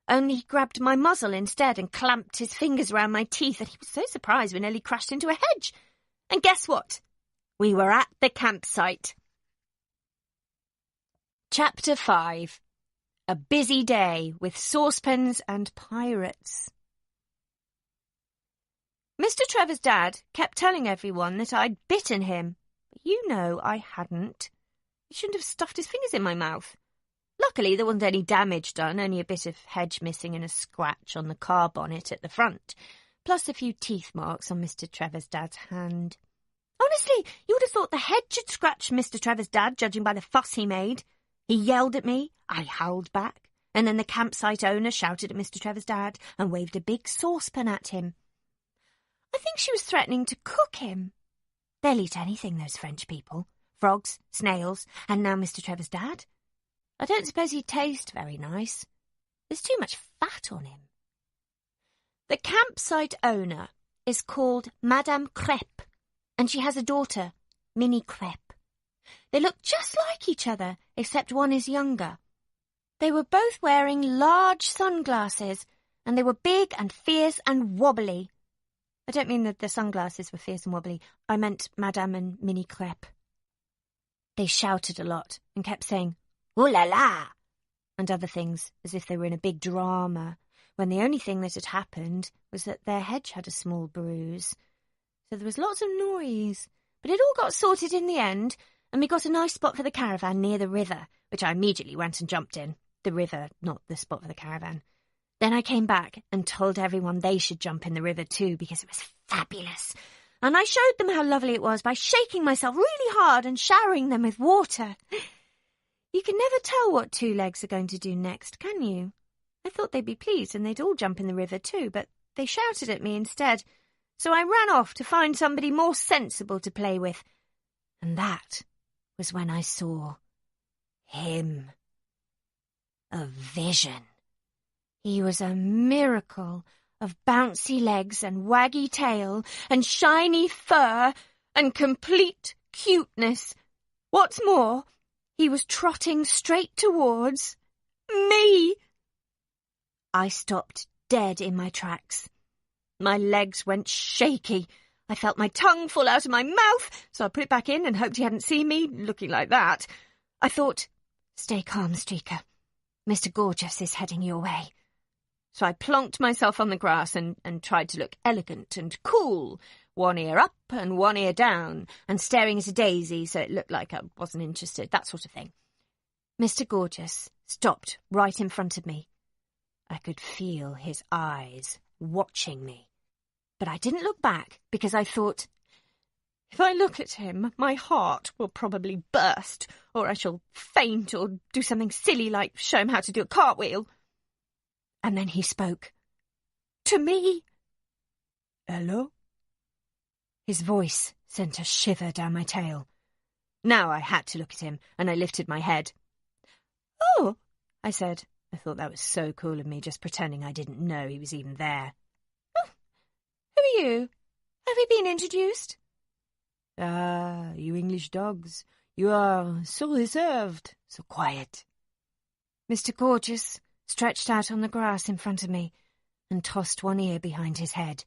[SPEAKER 1] only he grabbed my muzzle instead and clamped his fingers around my teeth, and he was so surprised we nearly crashed into a hedge. And guess what? We were at the campsite. Chapter 5. A busy day with saucepans and pirates. Mr. Trevor's dad kept telling everyone that I'd bitten him, but you know I hadn't. He shouldn't have stuffed his fingers in my mouth. Luckily, there wasn't any damage done, only a bit of hedge missing and a scratch on the car bonnet at the front, plus a few teeth marks on Mr. Trevor's dad's hand. Honestly, you would have thought the hedge had scratched Mr. Trevor's dad, judging by the fuss he made. He yelled at me, I howled back, and then the campsite owner shouted at Mr. Trevor's dad and waved a big saucepan at him. I think she was threatening to cook him. They'll eat anything, those French people. Frogs, snails, and now Mr. Trevor's dad. I don't suppose he'd taste very nice. There's too much fat on him. The campsite owner is called Madame Crêpe, and she has a daughter, Minnie Crêpe. They look just like each other, except one is younger. They were both wearing large sunglasses, and they were big and fierce and wobbly. I don't mean that the sunglasses were fierce and wobbly. I meant Madame and Minnie Crêpe. They shouted a lot and kept saying, "Ooh la la," and other things, as if they were in a big drama, when the only thing that had happened was that their hedge had a small bruise. So there was lots of noise, but it all got sorted in the end, and we got a nice spot for the caravan near the river, which I immediately went and jumped in. The river, not the spot for the caravan. Then I came back and told everyone they should jump in the river too, because it was fabulous. And I showed them how lovely it was by shaking myself really hard and showering them with water. You can never tell what two legs are going to do next, can you? I thought they'd be pleased and they'd all jump in the river too, but they shouted at me instead. So I ran off to find somebody more sensible to play with. And that was when I saw him. A vision. He was a miracle of bouncy legs and waggy tail and shiny fur and complete cuteness. What's more, he was trotting straight towards me. I stopped dead in my tracks. My legs went shaky. I felt my tongue fall out of my mouth, so I put it back in and hoped he hadn't seen me looking like that. I thought, stay calm, Streaker. Mr. Gorgeous is heading your way. So I plonked myself on the grass and tried to look elegant and cool, one ear up and one ear down, and staring at a daisy so it looked like I wasn't interested, that sort of thing. Mr. Gorgeous stopped right in front of me. I could feel his eyes watching me. But I didn't look back because I thought, if I look at him, my heart will probably burst, or I shall faint or do something silly like show him how to do a cartwheel. And then he spoke. To me. Hello? His voice sent a shiver down my tail. Now I had to look at him, and I lifted my head. Oh, I said. I thought that was so cool of me, just pretending I didn't know he was even there. Oh, who are you? Have we been introduced?
[SPEAKER 2] Ah, you English dogs. You are so reserved, so quiet.
[SPEAKER 1] Mr. Gorgeous stretched out on the grass in front of me and tossed one ear behind his head.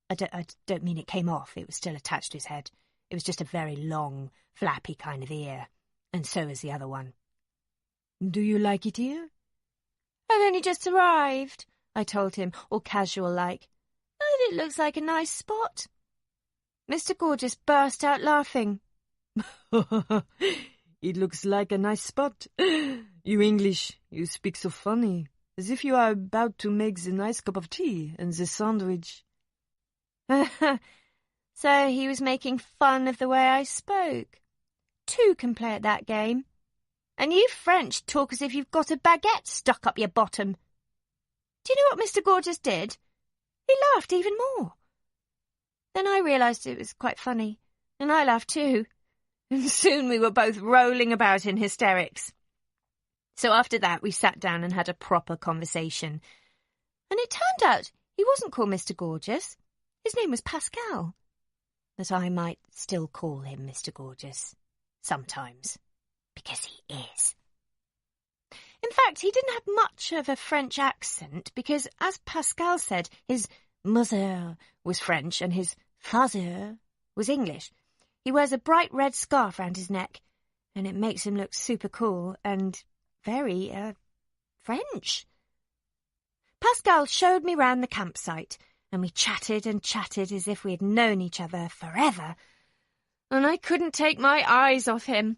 [SPEAKER 1] I don't mean it came off, it was still attached to his head. It was just a very long, flappy kind of ear, and so was the other one.
[SPEAKER 2] Do you like it here?
[SPEAKER 1] I've only just arrived, I told him, all casual-like. And it looks like a nice spot. Mr. Gorgeous burst out laughing.
[SPEAKER 2] It looks like a nice spot. You English, you speak so funny, as if you are about to make the nice cup of tea and the sandwich.
[SPEAKER 1] So he was making fun of the way I spoke. Two can play at that game. And you French talk as if you've got a baguette stuck up your bottom. Do you know what Mr. Gorgeous did? He laughed even more. Then I realised it was quite funny, and I laughed too. And soon we were both rolling about in hysterics. So after that we sat down and had a proper conversation. And it turned out he wasn't called Mr. Gorgeous. His name was Pascal. But I might still call him Mr. Gorgeous. Sometimes. Because he is. In fact, he didn't have much of a French accent because, as Pascal said, his mother was French and his father was English. He wears a bright red scarf round his neck, and it makes him look super cool and very, French. Pascal showed me round the campsite, and we chatted and chatted as if we had known each other forever, and I couldn't take my eyes off him.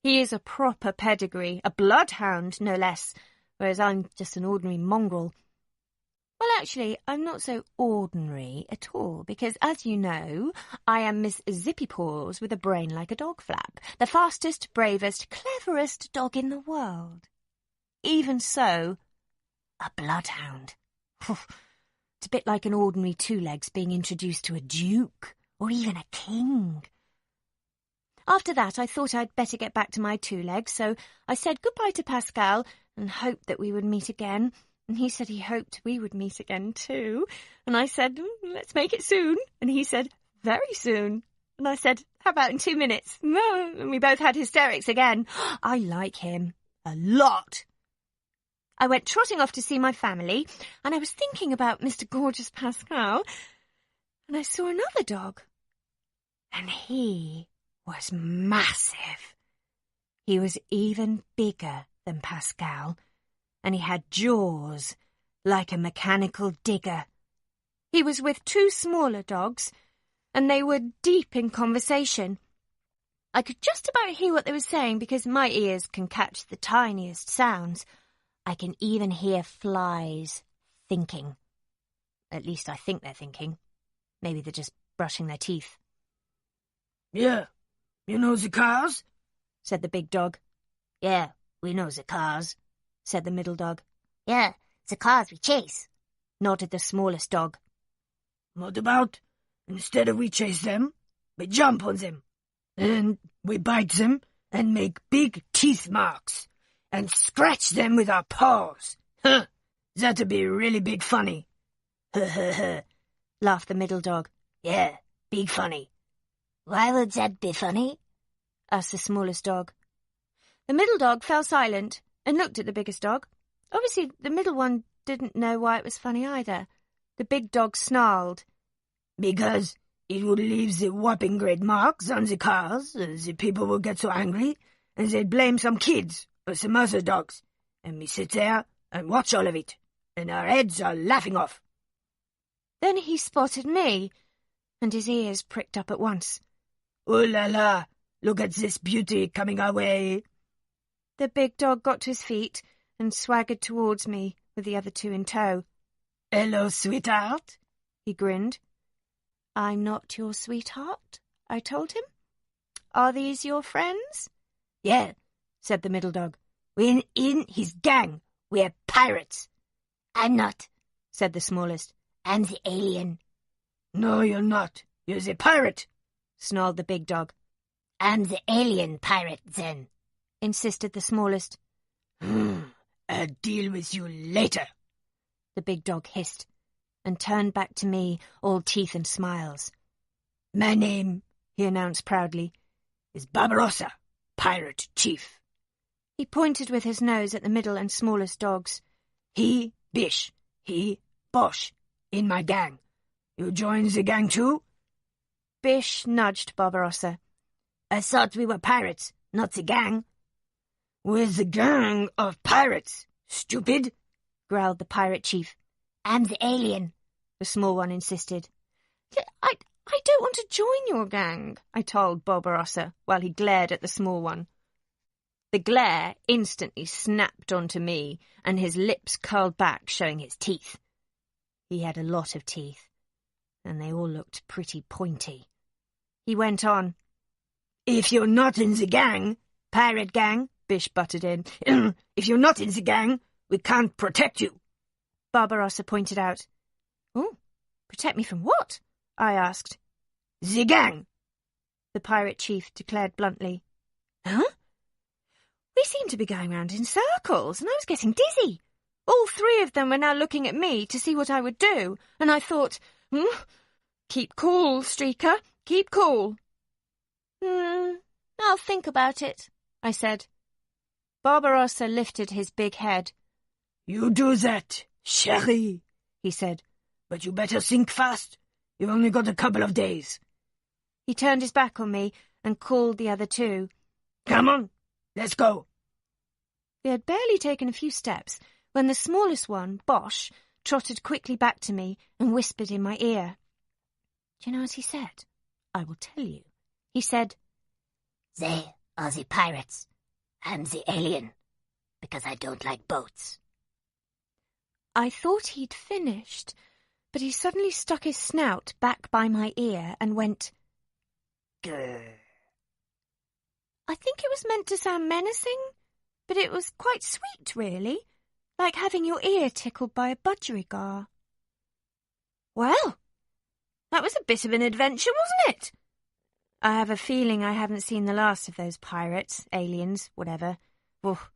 [SPEAKER 1] He is a proper pedigree, a bloodhound, no less, whereas I'm just an ordinary mongrel. Well, actually, I'm not so ordinary at all, because, as you know, I am Miss Zippy Paws with a brain like a dog flap, the fastest, bravest, cleverest dog in the world. Even so, a bloodhound. It's a bit like an ordinary two-legs being introduced to a duke, or even a king. After that, I thought I'd better get back to my two legs, so I said goodbye to Pascal and hoped that we would meet again. And he said he hoped we would meet again too. And I said, let's make it soon. And he said, very soon. And I said, how about in 2 minutes? And we both had hysterics again. I like him a lot. I went trotting off to see my family, and I was thinking about Mr. Gorgeous Pascal, and I saw another dog. And he was massive. He was even bigger than Pascal, and he had jaws like a mechanical digger. He was with 2 smaller dogs, and they were deep in conversation. I could just about hear what they were saying because my ears can catch the tiniest sounds. I can even hear flies thinking. At least I think they're thinking. Maybe they're just brushing their teeth.
[SPEAKER 3] Yeah. You know the cars?
[SPEAKER 1] Said the big dog.
[SPEAKER 3] Yeah, we know the cars,
[SPEAKER 1] said the middle dog.
[SPEAKER 3] Yeah, the cars we chase,
[SPEAKER 1] nodded the smallest dog.
[SPEAKER 3] What about, instead of we chase them, we jump on them, and we bite them and make big teeth marks, and scratch them with our paws. Huh, that'd be really big funny.
[SPEAKER 1] Laughed the middle dog.
[SPEAKER 3] Yeah, big funny. Why would that be funny?
[SPEAKER 1] Asked the smallest dog. The middle dog fell silent and looked at the biggest dog. Obviously, the middle one didn't know why it was funny either. The big dog snarled.
[SPEAKER 3] Because it would leave the whopping great marks on the cars, the people would get so angry, and they'd blame some kids or some other dogs, and we sit there and watch all of it, and our heads are laughing off.
[SPEAKER 1] Then he spotted me, and his ears pricked up at once.
[SPEAKER 3] Oh la la, look at this beauty coming our way.
[SPEAKER 1] The big dog got to his feet and swaggered towards me with the other 2 in tow.
[SPEAKER 3] Hello, sweetheart,
[SPEAKER 1] he grinned. I'm not your sweetheart, I told him. Are these your friends?
[SPEAKER 3] Yeah, said the middle dog. We're in his gang. We're pirates. I'm not, said the smallest. I'm the alien. No, you're not. You're the pirate, snarled the big dog. I'm the alien pirate, then, insisted the smallest. I'll deal with you later,
[SPEAKER 1] the big dog hissed, and turned back to me, all teeth and smiles.
[SPEAKER 3] My name, he announced proudly, is Barbarossa, Pirate Chief.
[SPEAKER 1] He pointed with his nose at the middle and smallest dogs.
[SPEAKER 3] He, Bish, he, Bosh, in my gang. You join the gang too?
[SPEAKER 1] Bish nudged Barbarossa.
[SPEAKER 3] I thought we were pirates, not the gang. We're the gang of pirates, stupid,
[SPEAKER 1] growled the pirate chief.
[SPEAKER 3] I'm the alien,
[SPEAKER 1] the small one insisted. I don't want to join your gang, I told Barbarossa, while he glared at the small one. The glare instantly snapped onto me, and his lips curled back, showing his teeth. He had a lot of teeth, and they all looked pretty pointy. He went on.
[SPEAKER 3] If you're not in the gang, pirate gang, Bish butted in, if you're not in the gang, we can't protect you.
[SPEAKER 1] Barbarossa pointed out. Oh, protect me from what? I asked.
[SPEAKER 3] The gang,
[SPEAKER 1] the pirate chief declared bluntly.
[SPEAKER 3] Huh?
[SPEAKER 1] We seemed to be going round in circles, and I was getting dizzy. All three of them were now looking at me to see what I would do, and I thought, keep cool, Streaker, keep cool. I'll think about it, I said. Barbarossa lifted his big head.
[SPEAKER 3] You do that, chérie, he said, but you better think fast. You've only got a couple of days.
[SPEAKER 1] He turned his back on me and called the other two.
[SPEAKER 3] Come on, let's go.
[SPEAKER 1] We had barely taken a few steps when the smallest one, Bosh, trotted quickly back to me and whispered in my ear. Do you know what he said? I will tell you. He said,
[SPEAKER 3] They are the pirates. I'm the alien, because I don't like boats.
[SPEAKER 1] I thought he'd finished, but he suddenly stuck his snout back by my ear and went,
[SPEAKER 3] Grr.
[SPEAKER 1] I think it was meant to sound menacing, but it was quite sweet, really, like having your ear tickled by a budgerigar. Well, that was a bit of an adventure, wasn't it? I have a feeling I haven't seen the last of those pirates, aliens, whatever. Oh,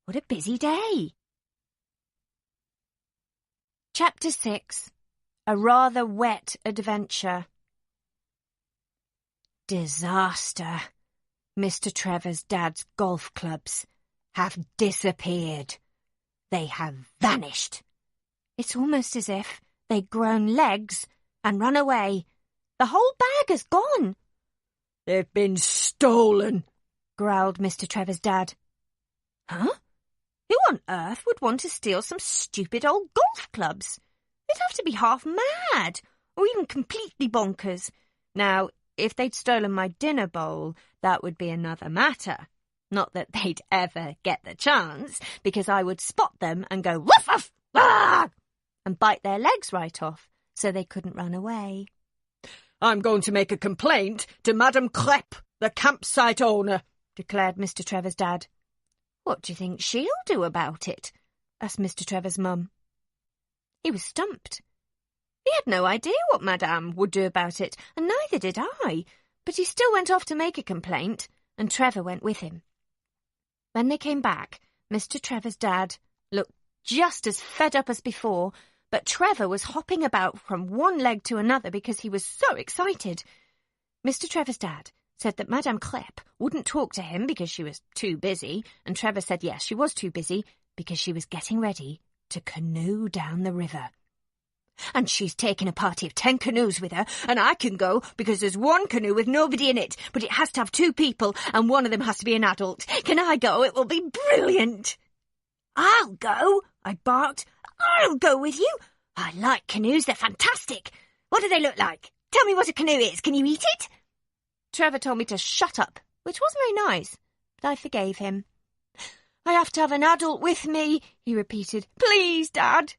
[SPEAKER 1] what a busy day. Chapter 6. A Rather Wet Adventure. Disaster. Mr. Trevor's dad's golf clubs have disappeared. They have vanished. It's almost as if they'd grown legs and run away. The whole bag has gone.
[SPEAKER 2] They've been stolen,
[SPEAKER 1] growled Mr. Trevor's dad. Huh? Who on earth would want to steal some stupid old golf clubs? They'd have to be half mad, or even completely bonkers. Now, if they'd stolen my dinner bowl, that would be another matter. Not that they'd ever get the chance, because I would spot them and go woof woof, ah, and bite their legs right off, so they couldn't run away.
[SPEAKER 2] I'm going to make a complaint to Madame Crepe, the campsite owner,
[SPEAKER 1] declared Mr. Trevor's dad. What do you think she'll do about it? Asked Mr. Trevor's mum. He was stumped. He had no idea what Madame would do about it, and neither did I, but he still went off to make a complaint, and Trevor went with him. When they came back, Mr. Trevor's dad looked just as fed up as before, but Trevor was hopping about from one leg to another because he was so excited. Mr. Trevor's dad said that Madame Crepe wouldn't talk to him because she was too busy, and Trevor said yes, she was too busy because she was getting ready to canoe down the river. And she's taken a party of 10 canoes with her, and I can go because there's one canoe with nobody in it, but it has to have 2 people, and one of them has to be an adult. Can I go? It will be brilliant. I'll go, I barked. I'll go with you. I like canoes, they're fantastic. What do they look like? Tell me what a canoe is. Can you eat it? Trevor told me to shut up, which wasn't very nice, but I forgave him. I have to have an adult with me, he repeated. Please, Dad.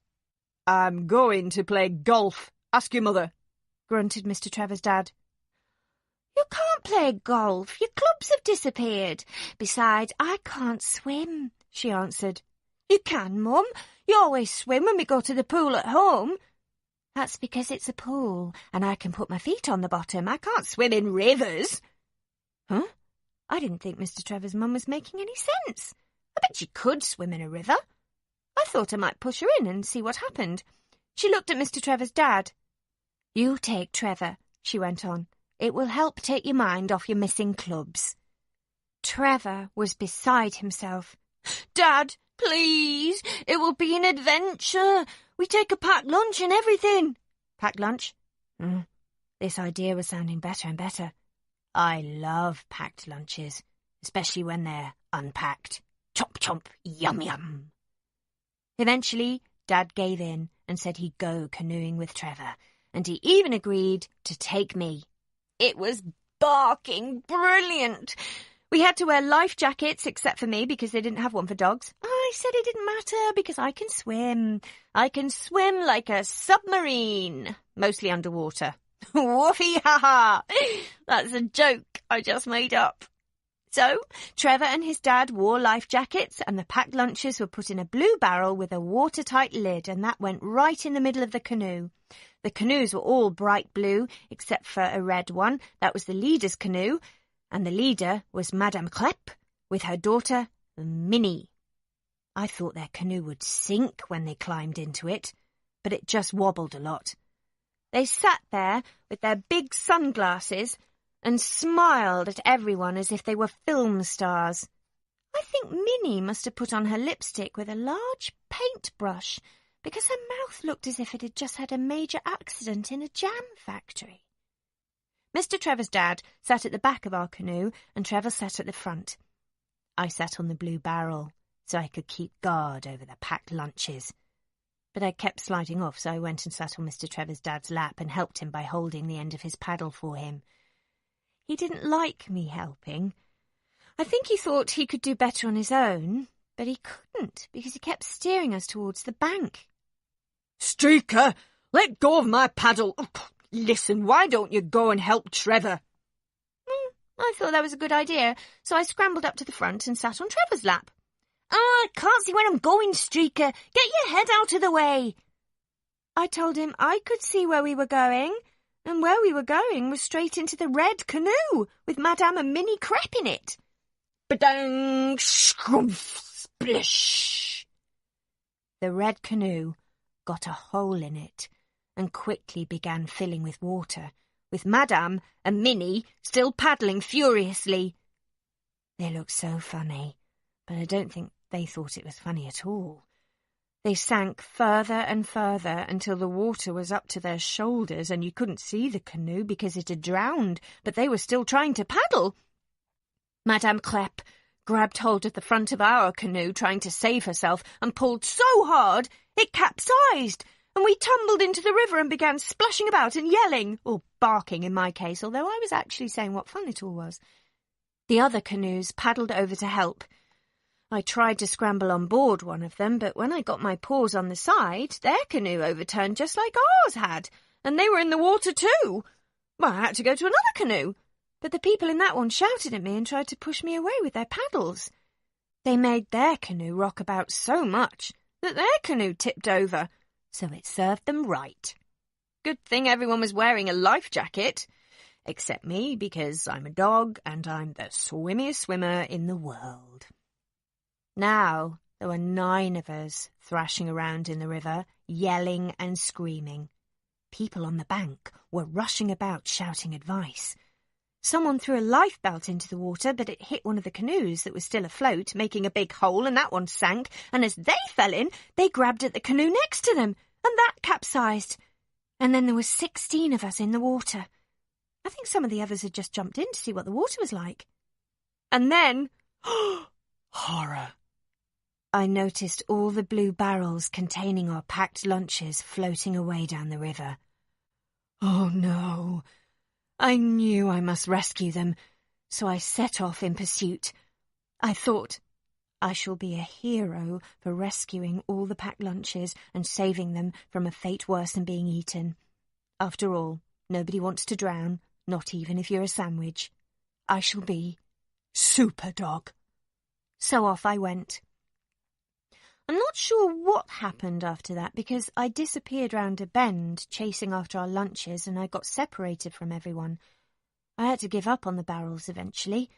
[SPEAKER 2] I'm going to play golf. Ask your mother,
[SPEAKER 1] grunted Mr. Trevor's dad. You can't play golf. Your clubs have disappeared. Besides, I can't swim, she answered. You can, Mum. You always swim when we go to the pool at home. That's because it's a pool, and I can put my feet on the bottom. I can't swim in rivers. Huh? I didn't think Mr. Trevor's mum was making any sense. I bet she could swim in a river. thought I might push her in and see what happened. She looked at Mr. Trevor's dad. "You take Trevor," she went on. "It will help take your mind off your missing clubs." Trevor was beside himself. "Dad, please, it will be an adventure. We take a packed lunch and everything." Packed lunch? This idea was sounding better and better. I love packed lunches, especially when they're unpacked. Chomp, chomp, yum, yum. Eventually, Dad gave in and said he'd go canoeing with Trevor, and he even agreed to take me. It was barking brilliant. We had to wear life jackets except for me because they didn't have one for dogs. I said it didn't matter because I can swim. I can swim like a submarine, mostly underwater. Woofy ha ha! That's a joke I just made up. So, Trevor and his dad wore life jackets and the packed lunches were put in a blue barrel with a watertight lid, and that went right in the middle of the canoe. The canoes were all bright blue except for a red one. That was the leader's canoe, and the leader was Madame Klepp with her daughter Minnie. I thought their canoe would sink when they climbed into it, but it just wobbled a lot. They sat there with their big sunglasses and smiled at everyone as if they were film stars. I think Minnie must have put on her lipstick with a large paintbrush because her mouth looked as if it had just had a major accident in a jam factory. Mr. Trevor's dad sat at the back of our canoe and Trevor sat at the front. I sat on the blue barrel so I could keep guard over the packed lunches. But I kept sliding off, so I went and sat on Mr. Trevor's dad's lap and helped him by holding the end of his paddle for him. He didn't like me helping. I think he thought he could do better on his own, but he couldn't because he kept steering us towards the bank.
[SPEAKER 2] "Streaker, let go of my paddle. Listen, why don't you go and help Trevor?"
[SPEAKER 1] I thought that was a good idea, so I scrambled up to the front and sat on Trevor's lap. "I can't see where I'm going, Streaker. Get your head out of the way." I told him I could see where we were going, and where we were going was straight into the red canoe with Madame and Minnie Crepe in it.
[SPEAKER 2] Ba-dang, scrumph, splish.
[SPEAKER 1] The red canoe got a hole in it and quickly began filling with water, with Madame and Minnie still paddling furiously. They looked so funny, but I don't think they thought it was funny at all. They sank further and further until the water was up to their shoulders and you couldn't see the canoe because it had drowned, but they were still trying to paddle. Madame Klepp grabbed hold of the front of our canoe trying to save herself and pulled so hard it capsized, and we tumbled into the river and began splashing about and yelling, or barking in my case, although I was actually saying what fun it all was. The other canoes paddled over to help. I tried to scramble on board one of them, but when I got my paws on the side, their canoe overturned just like ours had, and they were in the water too. Well, I had to go to another canoe, but the people in that one shouted at me and tried to push me away with their paddles. They made their canoe rock about so much that their canoe tipped over, so it served them right. Good thing everyone was wearing a life jacket, except me, because I'm a dog and I'm the swimmiest swimmer in the world. Now there were 9 of us thrashing around in the river, yelling and screaming. People on the bank were rushing about shouting advice. Someone threw a lifebelt into the water, but it hit one of the canoes that was still afloat, making a big hole, and that one sank, and as they fell in, they grabbed at the canoe next to them, and that capsized. And then there were 16 of us in the water. I think some of the others had just jumped in to see what the water was like. And then,
[SPEAKER 2] horror!
[SPEAKER 1] I noticed all the blue barrels containing our packed lunches floating away down the river. Oh no! I knew I must rescue them, so I set off in pursuit. I thought, I shall be a hero for rescuing all the packed lunches and saving them from a fate worse than being eaten. After all, nobody wants to drown, not even if you're a sandwich. I shall be Super Dog. So off I went. I'm not sure what happened after that because I disappeared round a bend chasing after our lunches and I got separated from everyone. I had to give up on the barrels eventually.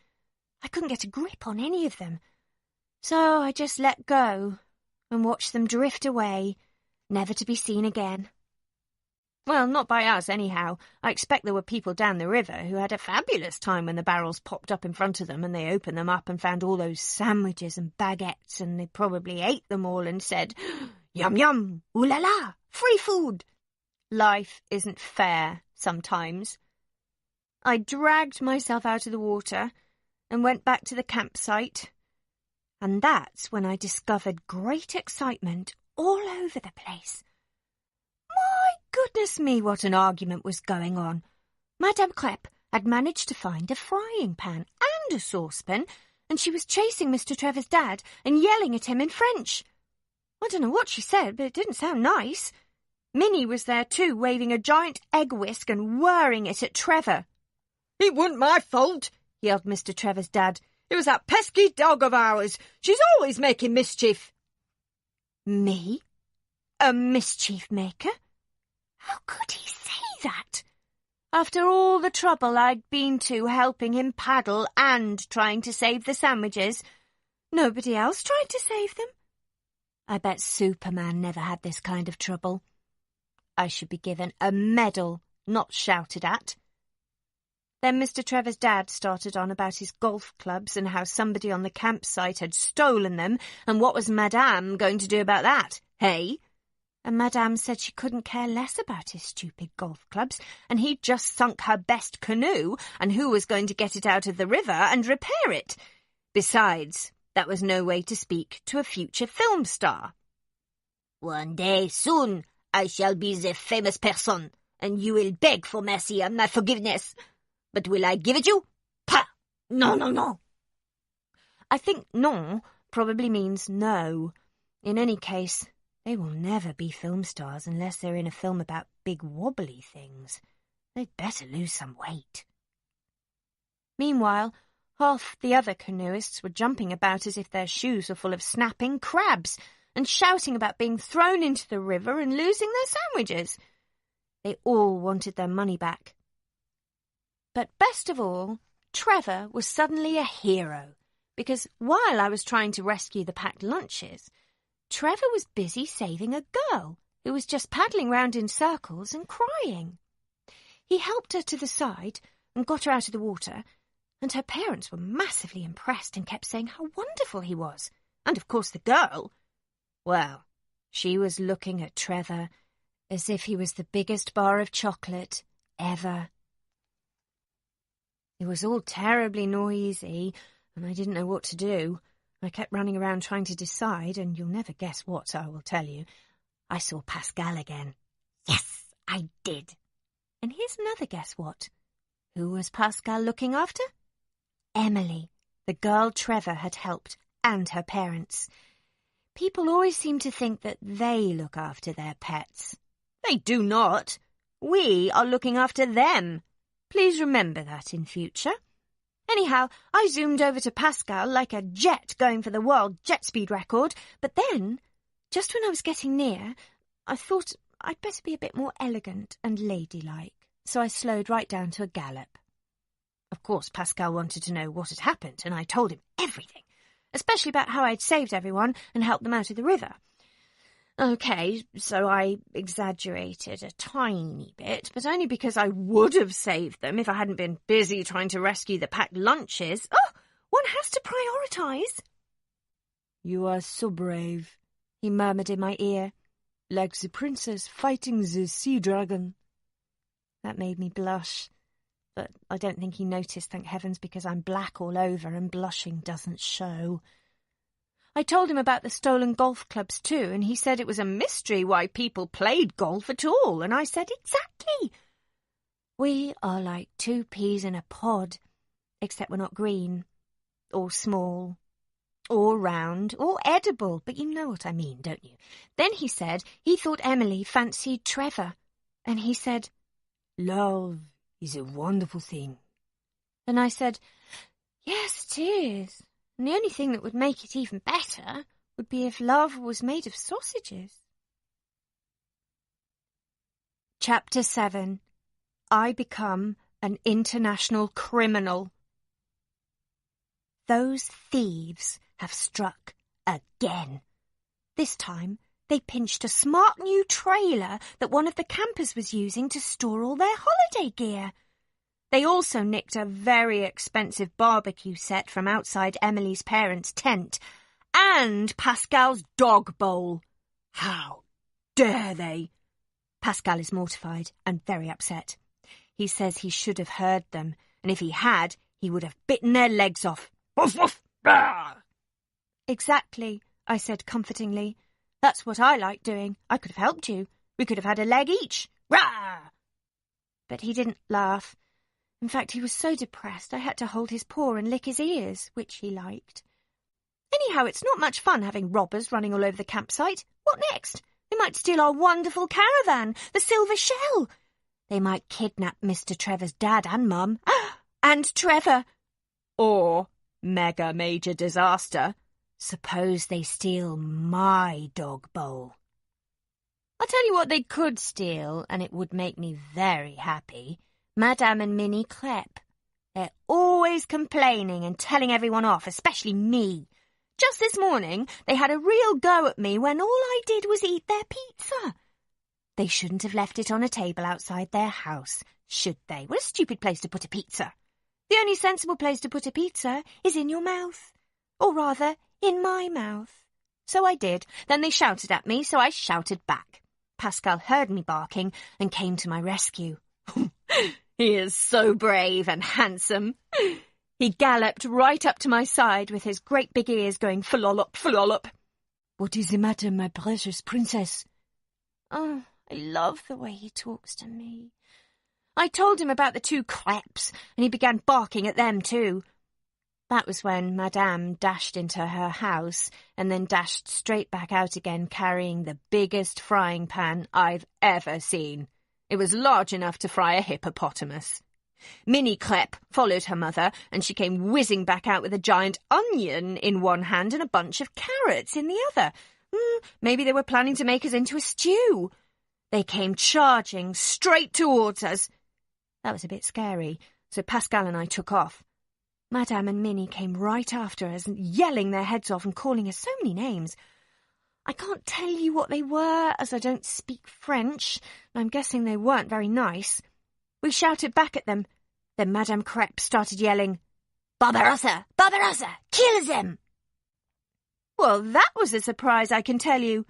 [SPEAKER 1] I couldn't get a grip on any of them. So I just let go and watched them drift away, never to be seen again. Well, not by us, anyhow. I expect there were people down the river who had a fabulous time when the barrels popped up in front of them and they opened them up and found all those sandwiches and baguettes, and they probably ate them all and said, "Yum yum, ooh la la, free food." Life isn't fair sometimes. I dragged myself out of the water and went back to the campsite, and that's when I discovered great excitement all over the place. My goodness me, what an argument was going on. Madame Crepe had managed to find a frying pan and a saucepan, and she was chasing Mr. Trevor's dad and yelling at him in French. I don't know what she said, but it didn't sound nice. Minnie was there too, waving a giant egg whisk and whirring it at Trevor.
[SPEAKER 2] "It wasn't my fault," yelled Mr. Trevor's dad. "It was that pesky dog of ours. She's always making mischief."
[SPEAKER 1] Me? A mischief maker? How could he say that? After all the trouble I'd been to helping him paddle and trying to save the sandwiches, nobody else tried to save them. I bet Superman never had this kind of trouble. I should be given a medal, not shouted at. Then Mr. Trevor's dad started on about his golf clubs and how somebody on the campsite had stolen them, and what was Madame going to do about that, hey? And Madame said she couldn't care less about his stupid golf clubs, and he'd just sunk her best canoe, and who was going to get it out of the river and repair it? Besides, that was no way to speak to a future film star. "One day soon I shall be the famous person, and you will beg for mercy and my forgiveness. But will I give it you? Pah! No, no, no." I think non probably means no. In any case, they will never be film stars unless they're in a film about big wobbly things. They'd better lose some weight. Meanwhile, half the other canoeists were jumping about as if their shoes were full of snapping crabs and shouting about being thrown into the river and losing their sandwiches. They all wanted their money back. But best of all, Trevor was suddenly a hero, because while I was trying to rescue the packed lunches, Trevor was busy saving a girl who was just paddling round in circles and crying. He helped her to the side and got her out of the water, and her parents were massively impressed and kept saying how wonderful he was. And of course the girl, well, she was looking at Trevor as if he was the biggest bar of chocolate ever. It was all terribly noisy, and I didn't know what to do. I kept running around trying to decide, and you'll never guess what, I will tell you. I saw Pascal again. Yes, I did. And here's another guess what. Who was Pascal looking after? Emily, the girl Trevor had helped, and her parents. People always seem to think that they look after their pets. They do not. We are looking after them. Please remember that in future. Anyhow, I zoomed over to Pascal like a jet going for the world jet speed record, but then, just when I was getting near, I thought I'd better be a bit more elegant and ladylike, so I slowed right down to a gallop. Of course, Pascal wanted to know what had happened, and I told him everything, especially about how I'd saved everyone and helped them out of the river. Okay, so I exaggerated a tiny bit, but only because I would have saved them if I hadn't been busy trying to rescue the packed lunches. Oh, one has to prioritise. "You are so brave," he murmured in my ear, "like the princess fighting the sea dragon." That made me blush, but I don't think he noticed, thank heavens, because I'm black all over and blushing doesn't show. I told him about the stolen golf clubs too, and he said it was a mystery why people played golf at all, and I said, exactly. We are like two peas in a pod, except we're not green, or small, or round, or edible, but you know what I mean, don't you? Then he said he thought Emily fancied Trevor, and he said, "Love is a wonderful thing." And I said, "Yes, it is. And the only thing that would make it even better would be if love was made of sausages." Chapter 7. I become an international criminal. Those thieves have struck again. This time, they pinched a smart new trailer that one of the campers was using to store all their holiday gear. They also nicked a very expensive barbecue set from outside Emily's parents' tent and Pascal's dog bowl. How dare they? Pascal is mortified and very upset. He says he should have heard them, and if he had, he would have bitten their legs off. Woof, woof, rah! Exactly, I said comfortingly. That's what I like doing. I could have helped you. We could have had a leg each. Rah! But he didn't laugh. In fact, he was so depressed I had to hold his paw and lick his ears, which he liked. Anyhow, it's not much fun having robbers running all over the campsite. What next? They might steal our wonderful caravan, the Silver Shell. They might kidnap Mr. Trevor's dad and Mum. And Trevor. Or, mega major disaster, suppose they steal my dog bowl. I'll tell you what they could steal, and it would make me very happy. Madame and Minnie Klepp. They're always complaining and telling everyone off, especially me. Just this morning, they had a real go at me when all I did was eat their pizza. They shouldn't have left it on a table outside their house, should they? What a stupid place to put a pizza. The only sensible place to put a pizza is in your mouth. Or rather, in my mouth. So I did. Then they shouted at me, so I shouted back. Pascal heard me barking and came to my rescue. He is so brave and handsome. He galloped right up to my side with his great big ears going flollop, flollop. What is the matter, my precious princess? Oh, I love the way he talks to me. I told him about the two Klepps, and he began barking at them too. That was when Madame dashed into her house and then dashed straight back out again carrying the biggest frying pan I've ever seen. It was large enough to fry a hippopotamus. Minnie Klepp followed her mother, and she came whizzing back out with a giant onion in one hand and a bunch of carrots in the other. Maybe they were planning to make us into a stew. They came charging straight towards us. That was a bit scary, so Pascal and I took off. Madame and Minnie came right after us, yelling their heads off and calling us so many names. I can't tell you what they were, as I don't speak French, and I'm guessing they weren't very nice. We shouted back at them. Then Madame Krepp started yelling, Barbarossa! Barbarossa! Kill them! Well, that was a surprise, I can tell you.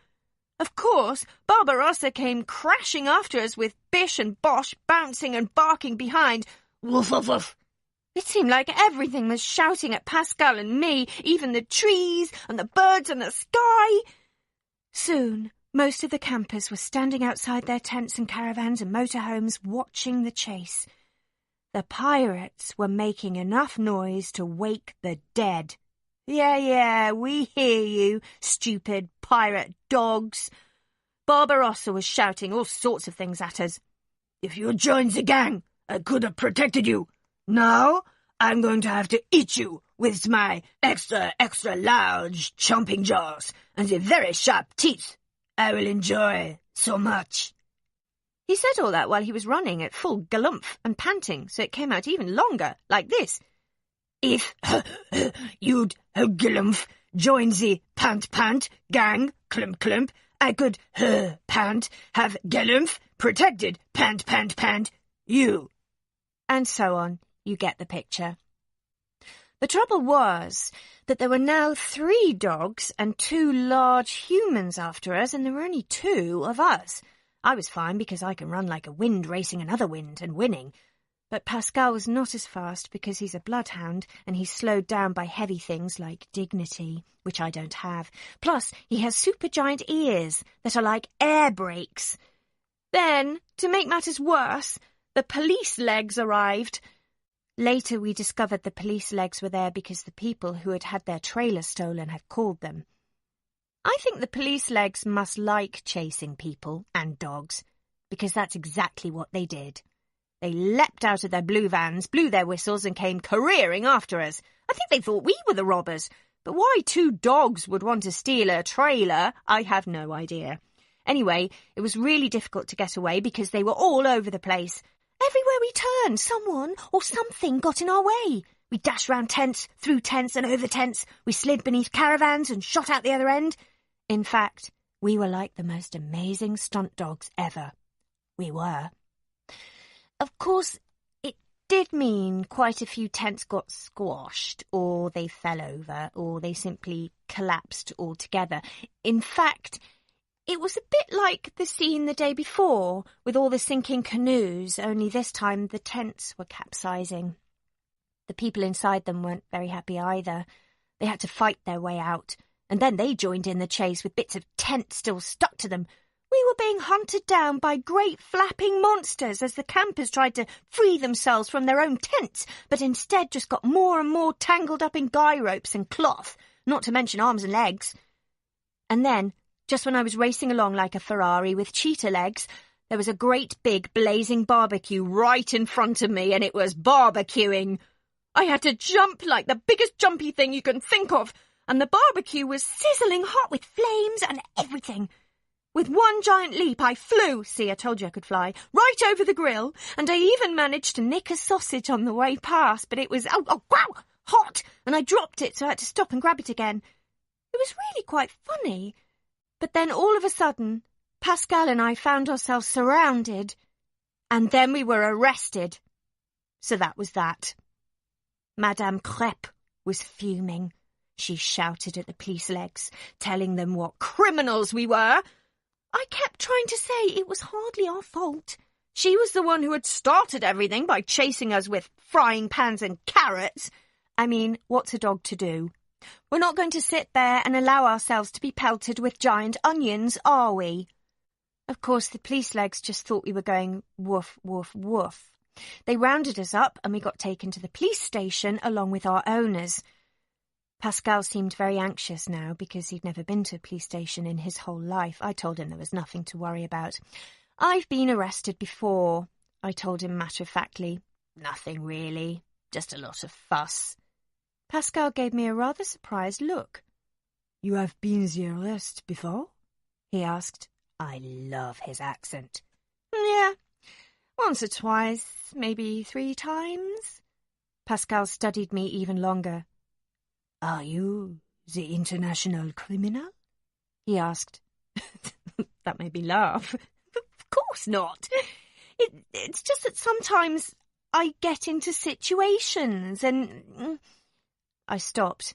[SPEAKER 1] Of course, Barbarossa came crashing after us with Bish and Bosh bouncing and barking behind. Woof, woof, woof. It seemed like everything was shouting at Pascal and me, even the trees and the birds and the sky. Soon, most of the campers were standing outside their tents and caravans and motorhomes watching the chase. The pirates were making enough noise to wake the dead. Yeah, we hear you, stupid pirate dogs. Barbarossa was shouting all sorts of things at us.
[SPEAKER 3] If you joined the gang, I could have protected you. Now, I'm going to have to eat you with my extra large chomping jaws and the very sharp teeth I will enjoy so much.
[SPEAKER 1] He said all that while he was running at full galumph and panting, so it came out even longer, like this.
[SPEAKER 3] If you'd galumph join the pant gang clump, I could pant have galumph protected pant you.
[SPEAKER 1] And so on. You get the picture. The trouble was that there were now 3 dogs and 2 large humans after us, and there were only 2 of us. I was fine because I can run like a wind racing another wind and winning. But Pascal was not as fast because he's a bloodhound and he's slowed down by heavy things like dignity, which I don't have. Plus, he has supergiant ears that are like air brakes. Then, to make matters worse, the police legs arrived. Later we discovered the police legs were there because the people who had had their trailer stolen had called them. I think the police legs must like chasing people and dogs, because that's exactly what they did. They leapt out of their blue vans, blew their whistles and came careering after us. I think they thought we were the robbers, but why 2 dogs would want to steal a trailer, I have no idea. Anyway, it was really difficult to get away because they were all over the place. Everywhere we turned, someone or something got in our way. We dashed round tents, through tents and over tents. We slid beneath caravans and shot out the other end. In fact, we were like the most amazing stunt dogs ever. We were. Of course, it did mean quite a few tents got squashed, or they fell over, or they simply collapsed altogether. In fact, it was a bit like the scene the day before, with all the sinking canoes, only this time the tents were capsizing. The people inside them weren't very happy either. They had to fight their way out, and then they joined in the chase with bits of tent still stuck to them. We were being hunted down by great flapping monsters as the campers tried to free themselves from their own tents, but instead just got more and more tangled up in guy ropes and cloth, not to mention arms and legs. And then, just when I was racing along like a Ferrari with cheetah legs, there was a great big blazing barbecue right in front of me, and it was barbecuing. I had to jump like the biggest jumpy thing you can think of, and the barbecue was sizzling hot with flames and everything. With one giant leap, I flew, see, I told you I could fly, right over the grill, and I even managed to nick a sausage on the way past, but it was, wow, hot, and I dropped it, so I had to stop and grab it again. It was really quite funny. But then all of a sudden, Pascal and I found ourselves surrounded, and then we were arrested. So that was that. Madame Crêpe was fuming. She shouted at the police legs, telling them what criminals we were. I kept trying to say it was hardly our fault. She was the one who had started everything by chasing us with frying pans and carrots. I mean, what's a dog to do? We're not going to sit there and allow ourselves to be pelted with giant onions, are we? Of course, the police legs just thought we were going woof, woof, woof. They rounded us up and we got taken to the police station along with our owners. Pascal seemed very anxious now because he'd never been to a police station in his whole life. I told him there was nothing to worry about. I've been arrested before, I told him matter-of-factly. Nothing really, just a lot of fuss. Pascal gave me a rather surprised look.
[SPEAKER 3] You have been the arrest before?
[SPEAKER 1] He asked. I love his accent. Yeah, once or twice, maybe 3 times. Pascal studied me even longer.
[SPEAKER 3] Are you the international criminal?
[SPEAKER 1] He asked. That made me laugh. Of course not. It's just that sometimes I get into situations and... I stopped.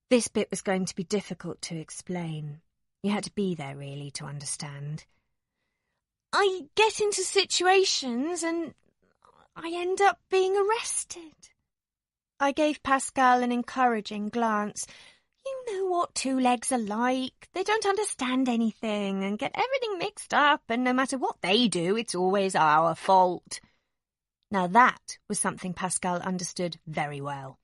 [SPEAKER 1] This bit was going to be difficult to explain. You had to be there, really, to understand. I get into situations and I end up being arrested. I gave Pascal an encouraging glance. You know what 2 legs are like. They don't understand anything and get everything mixed up, and no matter what they do, it's always our fault. Now that was something Pascal understood very well.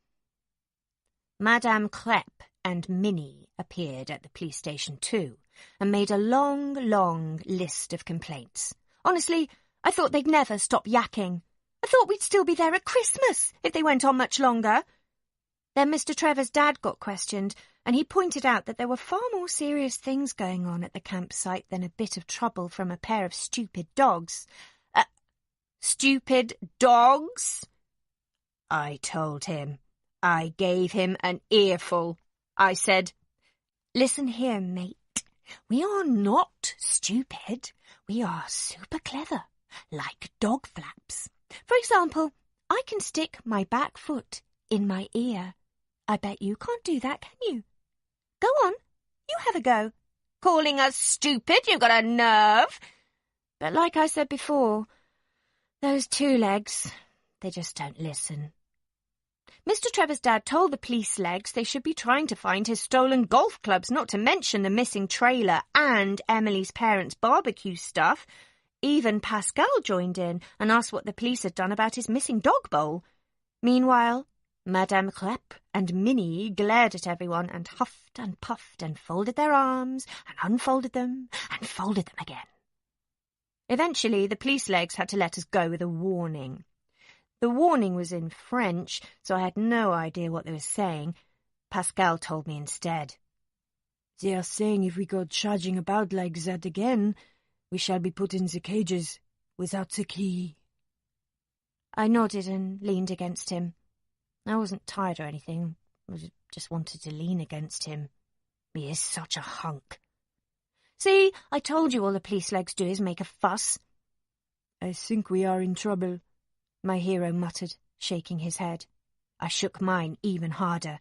[SPEAKER 1] Madame Crêpe and Minnie appeared at the police station too, and made a long, long list of complaints. Honestly, I thought they'd never stop yakking. I thought we'd still be there at Christmas if they went on much longer. Then Mr. Trevor's dad got questioned, and he pointed out that there were far more serious things going on at the campsite than a bit of trouble from a pair of stupid dogs. Stupid dogs? I told him. I gave him an earful. I said, Listen here, mate. We are not stupid. We are super clever, like dog flaps. For example, I can stick my back foot in my ear. I bet you can't do that, can you? Go on, you have a go. Calling us stupid, you've got a nerve. But like I said before, those 2 legs, they just don't listen. Mr. Trevor's dad told the police legs they should be trying to find his stolen golf clubs, not to mention the missing trailer and Emily's parents' barbecue stuff. Even Pascal joined in and asked what the police had done about his missing dog bowl. Meanwhile, Madame Crêpe and Minnie glared at everyone and huffed and puffed and folded their arms and unfolded them and folded them again. Eventually, the police legs had to let us go with a warning. The warning was in French, so I had no idea what they were saying. Pascal told me instead.
[SPEAKER 3] They are saying if we go charging about like that again, we shall be put in the cages without the key.
[SPEAKER 1] I nodded and leaned against him. I wasn't tired or anything. I just wanted to lean against him. He is such a hunk. See, I told you all the police legs do is make a fuss.
[SPEAKER 2] I think we are in trouble,
[SPEAKER 1] my hero muttered, shaking his head. I shook mine even harder.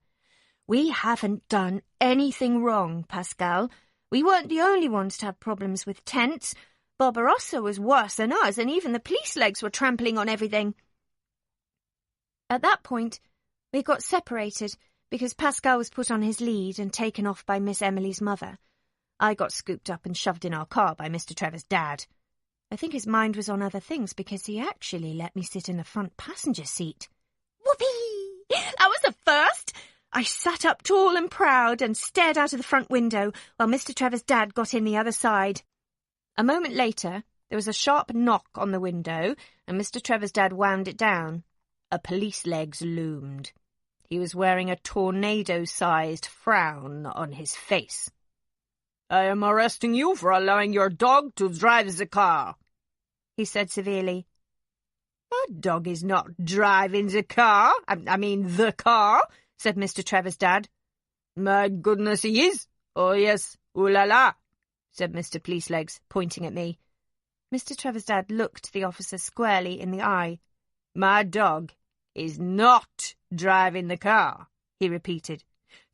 [SPEAKER 1] We haven't done anything wrong, Pascal. We weren't the only ones to have problems with tents. Barbarossa was worse than us, and even the police legs were trampling on everything. At that point, we got separated because Pascal was put on his lead and taken off by Miss Emily's mother. I got scooped up and shoved in our car by Mr. Trevor's dad. I think his mind was on other things because he actually let me sit in the front passenger seat. Whoopee! That was a first! I sat up tall and proud and stared out of the front window while Mr. Trevor's dad got in the other side. A moment later, there was a sharp knock on the window and Mr. Trevor's dad wound it down. A police legs loomed. He was wearing a tornado-sized frown on his face.
[SPEAKER 2] I am arresting you for allowing your dog to drive the car,
[SPEAKER 1] he said severely.
[SPEAKER 2] A dog is not driving the car. I mean the car, said Mr. Trevor's dad. My goodness, he is. Oh, yes, ooh la la, said Mr. Police-Legs, pointing at me.
[SPEAKER 1] Mr. Trevor's dad looked the officer squarely in the eye.
[SPEAKER 2] My dog is not driving the car, he repeated.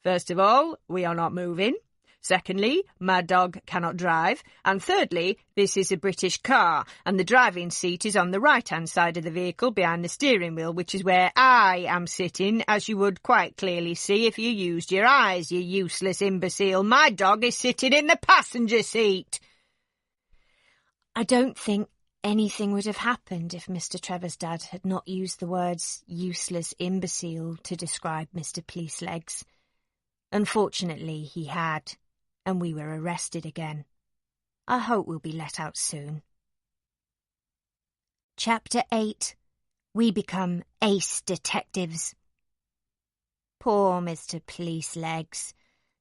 [SPEAKER 2] First of all, we are not moving. Secondly, my dog cannot drive. And thirdly, this is a British car, and the driving seat is on the right-hand side of the vehicle behind the steering wheel, which is where I am sitting, as you would quite clearly see if you used your eyes, you useless imbecile. My dog is sitting in the passenger seat.
[SPEAKER 1] I don't think anything would have happened if Mr. Trevor's dad had not used the words useless imbecile to describe Mr. Police-Legs. Unfortunately, he had, and we were arrested again. I hope we'll be let out soon. Chapter 8. We become ace detectives. Poor Mr. Police-Legs.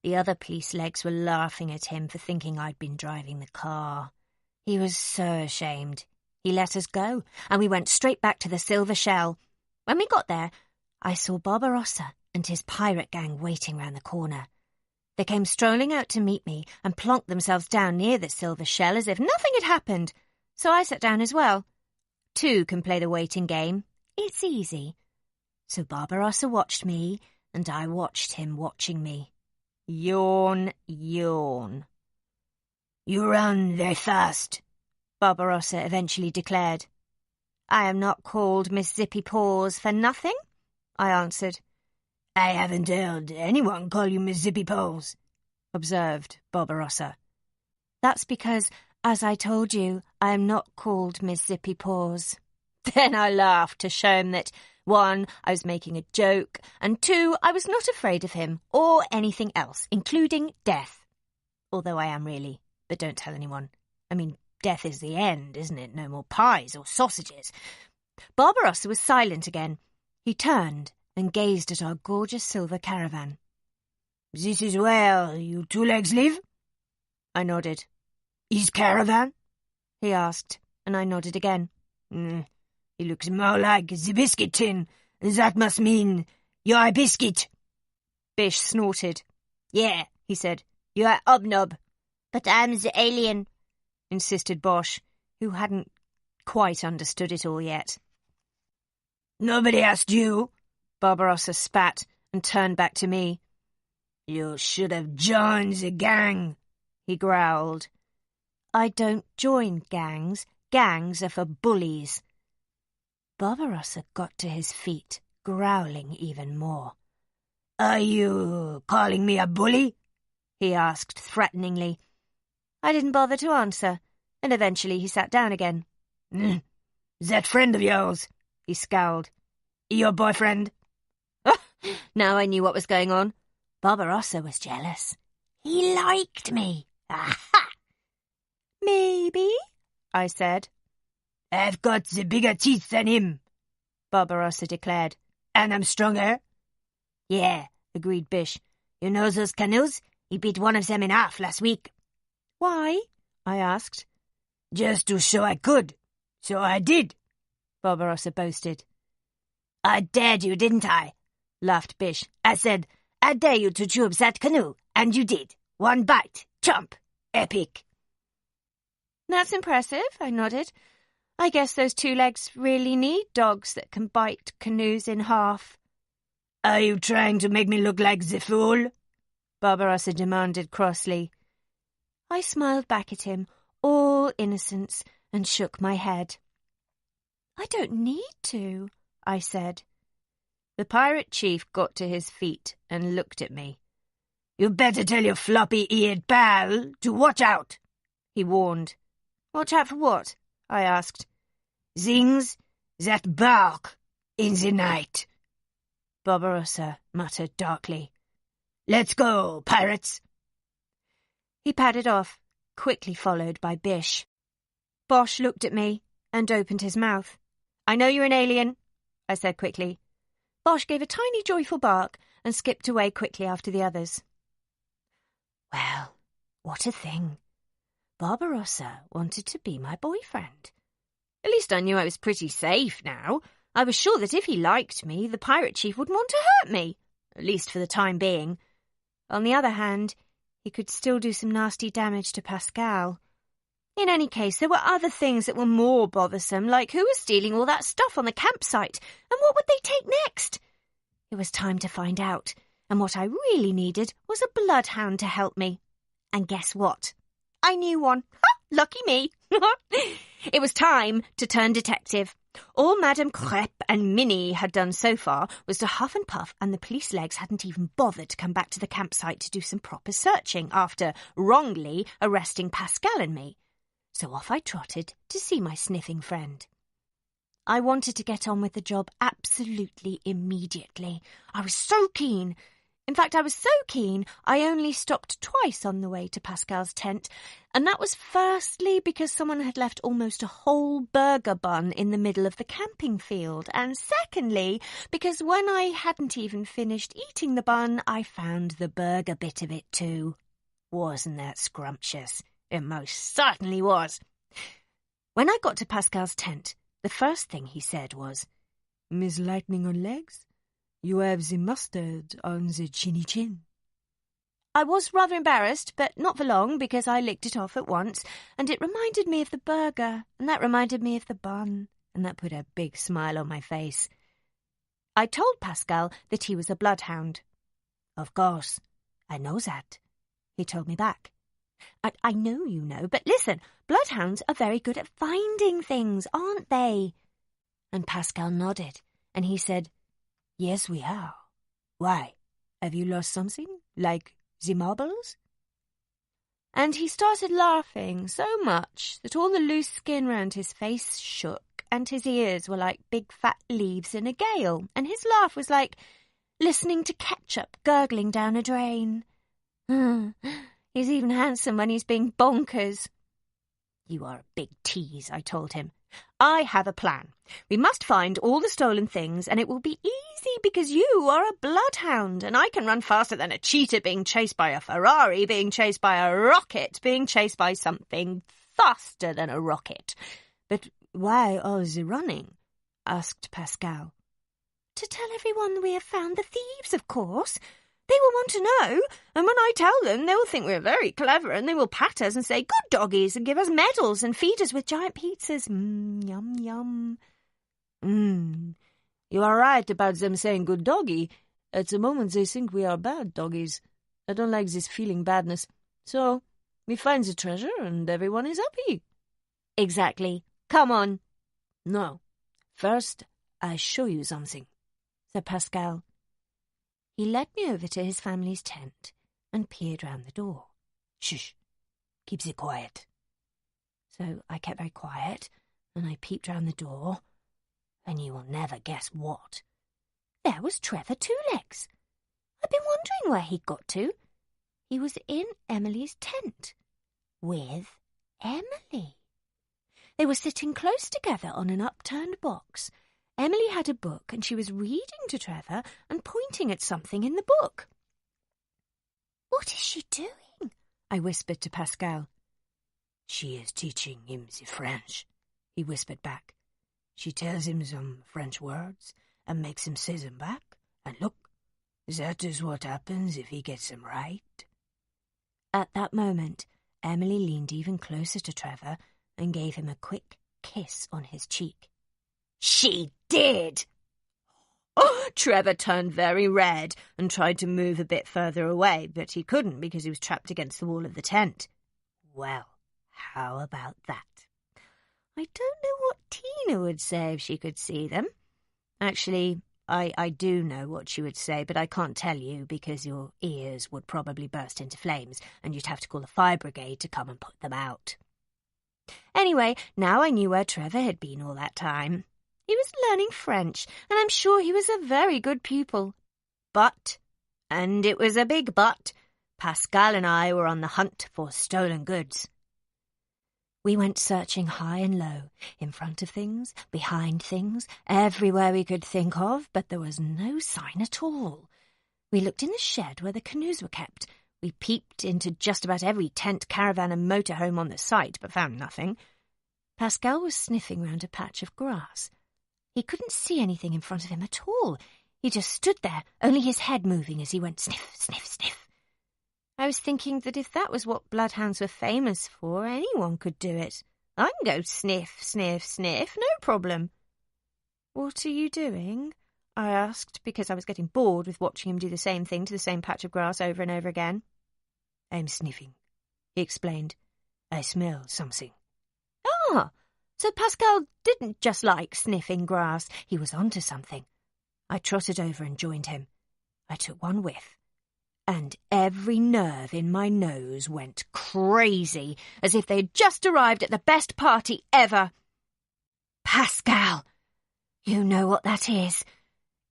[SPEAKER 1] The other police-legs were laughing at him for thinking I'd been driving the car. He was so ashamed. He let us go, and we went straight back to the Silver Shell. When we got there, I saw Barbarossa and his pirate gang waiting round the corner. They came strolling out to meet me and plonked themselves down near the Silver Shell as if nothing had happened, so I sat down as well. Two can play the waiting game. It's easy. So Barbarossa watched me, and I watched him watching me. Yawn, yawn.
[SPEAKER 3] You run very fast,
[SPEAKER 1] Barbarossa eventually declared. I am not called Miss Zippy Paws for nothing, I answered.
[SPEAKER 3] I haven't heard anyone call you Miss Zippy Paws,
[SPEAKER 1] observed Barbarossa. That's because, as I told you, I am not called Miss Zippy Paws. Then I laughed to show him that, 1, I was making a joke, and 2, I was not afraid of him or anything else, including death. Although I am really, but don't tell anyone. I mean, death is the end, isn't it? No more pies or sausages. Barbarossa was silent again. He turned and gazed at our gorgeous silver caravan.
[SPEAKER 3] This is where you two legs live?
[SPEAKER 1] I nodded.
[SPEAKER 3] His caravan?
[SPEAKER 1] He asked, and I nodded again.
[SPEAKER 3] He looks more like the biscuit tin. That must mean you're a biscuit.
[SPEAKER 1] Bish snorted.
[SPEAKER 3] Yeah, he said. You're a hobnob.
[SPEAKER 1] But I'm the alien, insisted Bosch, who hadn't quite understood it all yet.
[SPEAKER 3] Nobody asked you,
[SPEAKER 1] Barbarossa spat and turned back to me.
[SPEAKER 3] You should have joined the gang,
[SPEAKER 1] he growled. I don't join gangs. Gangs are for bullies. Barbarossa got to his feet, growling even more.
[SPEAKER 3] Are you calling me a bully?
[SPEAKER 1] He asked threateningly. I didn't bother to answer, and eventually he sat down again.
[SPEAKER 3] That friend of yours, he scowled. Your boyfriend?
[SPEAKER 1] Now I knew what was going on. Barbarossa was jealous. He liked me. Aha! Maybe, I said.
[SPEAKER 3] I've got the bigger teeth than him,
[SPEAKER 1] Barbarossa declared.
[SPEAKER 3] And I'm stronger.
[SPEAKER 1] Yeah, agreed Bish.
[SPEAKER 3] You know those canoes? He beat one of them in half last week.
[SPEAKER 1] Why? I asked.
[SPEAKER 3] Just to show I could. So I did,
[SPEAKER 1] Barbarossa boasted.
[SPEAKER 3] I dared you, didn't I? Laughed Bish. I said, I dare you to chew up that canoe, and you did. One bite. Jump. Epic.
[SPEAKER 1] That's impressive, I nodded. I guess those 2 legs really need dogs that can bite canoes in half.
[SPEAKER 3] Are you trying to make me look like the fool?
[SPEAKER 1] Barbarossa demanded crossly. I smiled back at him, all innocence, and shook my head. I don't need to, I said. The pirate chief got to his feet and looked at me.
[SPEAKER 3] You better tell your floppy-eared pal to watch out, he warned.
[SPEAKER 1] Watch out for what? I asked.
[SPEAKER 3] Things that bark in the night,
[SPEAKER 1] Barbarossa muttered darkly.
[SPEAKER 3] Let's go, pirates.
[SPEAKER 1] He padded off, quickly followed by Bish. Bosch looked at me and opened his mouth. I know you're an alien, I said quickly. Bosch gave a tiny joyful bark and skipped away quickly after the others. Well, what a thing. Barbarossa wanted to be my boyfriend. At least I knew I was pretty safe now. I was sure that if he liked me, the pirate chief wouldn't want to hurt me, at least for the time being. On the other hand, he could still do some nasty damage to Pascal. In any case, there were other things that were more bothersome, like who was stealing all that stuff on the campsite, and what would they take next? It was time to find out, and what I really needed was a bloodhound to help me. And guess what? I knew one. Ha! Lucky me. It was time to turn detective. All Madame Crêpe and Minnie had done so far was to huff and puff, and the police legs hadn't even bothered to come back to the campsite to do some proper searching after wrongly arresting Pascal and me. So off I trotted to see my sniffing friend. I wanted to get on with the job absolutely immediately. I was so keen. In fact, I was so keen, I only stopped twice on the way to Pascal's tent, and that was firstly because someone had left almost a whole burger bun in the middle of the camping field, and secondly, because when I hadn't even finished eating the bun, I found the burger bit of it too. Wasn't that scrumptious? It most certainly was. When I got to Pascal's tent, the first thing he said was, "Miss Lightning on Legs? You have the mustard on the chinny chin." I was rather embarrassed, but not for long, because I licked it off at once, and it reminded me of the burger, and that reminded me of the bun, and that put a big smile on my face. I told Pascal that he was a bloodhound. "Of course, I know that," he told me back. I know you know, but listen, bloodhounds are very good at finding things, aren't they? And Pascal nodded, and he said, "Yes, we are. Why? Have you lost something? Like the marbles?" And he started laughing so much that all the loose skin round his face shook, and his ears were like big fat leaves in a gale, and his laugh was like listening to ketchup gurgling down a drain. He's even handsome when he's being bonkers. "You are a big tease," I told him. "I have a plan. We must find all the stolen things, and it will be easy because you are a bloodhound, and I can run faster than a cheetah being chased by a Ferrari, being chased by a rocket, being chased by something faster than a rocket." "But why all the running?" asked Pascal. "To tell everyone we have found the thieves, of course. They will want to know, and when I tell them, they will think we're very clever, and they will pat us and say, 'Good doggies,' and give us medals and feed us with giant pizzas. Yum, yum." You are right about them saying good doggy. At the moment they think we are bad doggies. I don't like this feeling badness. So, we find the treasure and everyone is happy." "Exactly. Come on." "No. First, I show you something," said Pascal. He led me over to his family's tent and peered round the door. "Shush, keep it quiet." So I kept very quiet, and I peeped round the door, and you will never guess what. There was Trevor Two-Legs. I'd been wondering where he'd got to. He was in Emily's tent, with Emily. They were sitting close together on an upturned box. Emily had a book, and she was reading to Trevor and pointing at something in the book. "What is she doing?" I whispered to Pascal. "She is teaching him the French," he whispered back. "She tells him some French words and makes him say them back, and look, that is what happens if he gets them right." At that moment, Emily leaned even closer to Trevor and gave him a quick kiss on his cheek. She did! Oh, Trevor turned very red and tried to move a bit further away, but he couldn't because he was trapped against the wall of the tent. Well, how about that? I don't know what Tina would say if she could see them. Actually, I do know what she would say, but I can't tell you because your ears would probably burst into flames and you'd have to call the fire brigade to come and put them out. Anyway, now I knew where Trevor had been all that time. He was learning French, and I'm sure he was a very good pupil. But, and it was a big but, Pascal and I were on the hunt for stolen goods. We went searching high and low, in front of things, behind things, everywhere we could think of, but there was no sign at all. We looked in the shed where the canoes were kept. We peeped into just about every tent, caravan and motorhome on the site, but found nothing. Pascal was sniffing round a patch of grass. He couldn't see anything in front of him at all. He just stood there, only his head moving as he went sniff, sniff, sniff. I was thinking that if that was what bloodhounds were famous for, anyone could do it. I can go sniff, sniff, sniff, no problem. What are you doing? I asked, because I was getting bored with watching him do the same thing to the same patch of grass over and over again. I'm sniffing, he explained. I smell something. Ah! So Pascal didn't just like sniffing grass. He was onto something. I trotted over and joined him. I took one whiff, and every nerve in my nose went crazy, as if they'd just arrived at the best party ever. Pascal, you know what that is?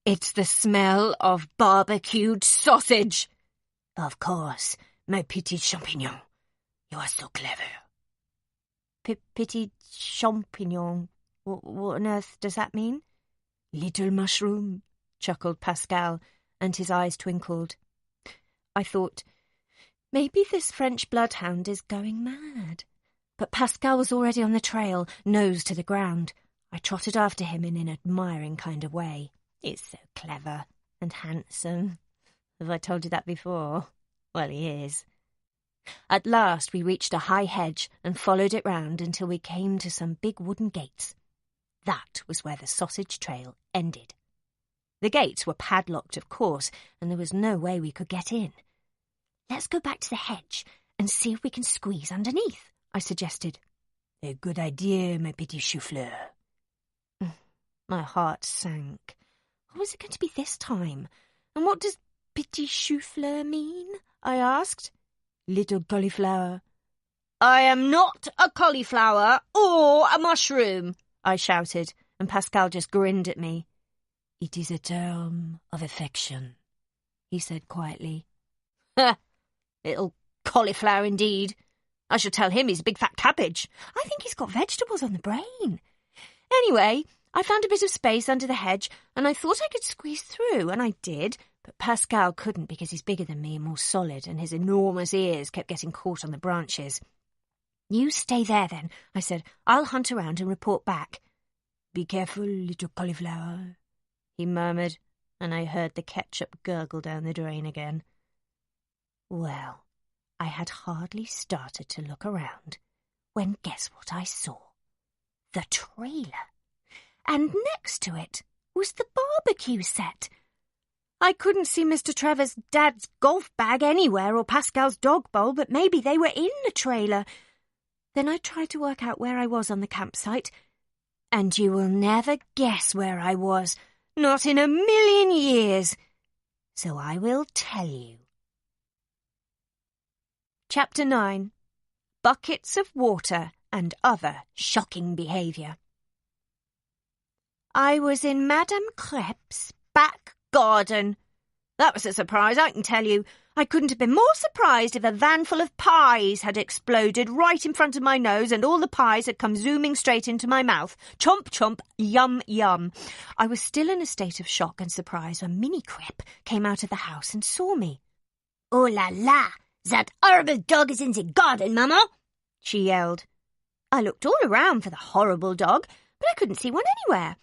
[SPEAKER 1] It's the smell of barbecued sausage. Of course, my petit champignon. You are so clever. Petit champignon? What on earth does that mean? Little mushroom, chuckled Pascal, and his eyes twinkled. I thought, maybe this French bloodhound is going mad. But Pascal was already on the trail, nose to the ground. I trotted after him in an admiring kind of way. He's so clever and handsome. Have I told you that before? Well, he is. At last we reached a high hedge and followed it round until we came to some big wooden gates. That was where the sausage trail ended. The gates were padlocked, of course, and there was no way we could get in. Let's go back to the hedge and see if we can squeeze underneath, I suggested. A good idea, my petit chou-fleur. My heart sank. What was it going to be this time? And what does petit chou-fleur mean? I asked. Little cauliflower. I am not a cauliflower or a mushroom, I shouted, and Pascal just grinned at me. It is a term of affection, he said quietly. Ha! Little cauliflower indeed. I shall tell him he's a big fat cabbage. I think he's got vegetables on the brain. Anyway, I found a bit of space under the hedge, and I thought I could squeeze through, and I did, but Pascal couldn't because he's bigger than me and more solid, and his enormous ears kept getting caught on the branches. You stay there, then, I said. I'll hunt around and report back. Be careful, little cauliflower, he murmured, and I heard the ketchup gurgle down the drain again. Well, I had hardly started to look around when guess what I saw? The trailer. And next to it was the barbecue set. I couldn't see Mr. Trevor's dad's golf bag anywhere or Pascal's dog bowl, but maybe they were in the trailer. Then I tried to work out where I was on the campsite, and you will never guess where I was, not in a million years. So I will tell you. Chapter 9. Buckets of Water and Other Shocking Behaviour. I was in Madame Crêpe's back garden. That was a surprise, I can tell you. I couldn't have been more surprised if a van full of pies had exploded right in front of my nose and all the pies had come zooming straight into my mouth. Chomp, chomp, yum, yum. I was still in a state of shock and surprise when Minnie Crêpe came out of the house and saw me. "Oh la la! That horrible dog is in the garden, Mama!" she yelled. I looked all around for the horrible dog, but I couldn't see one anywhere.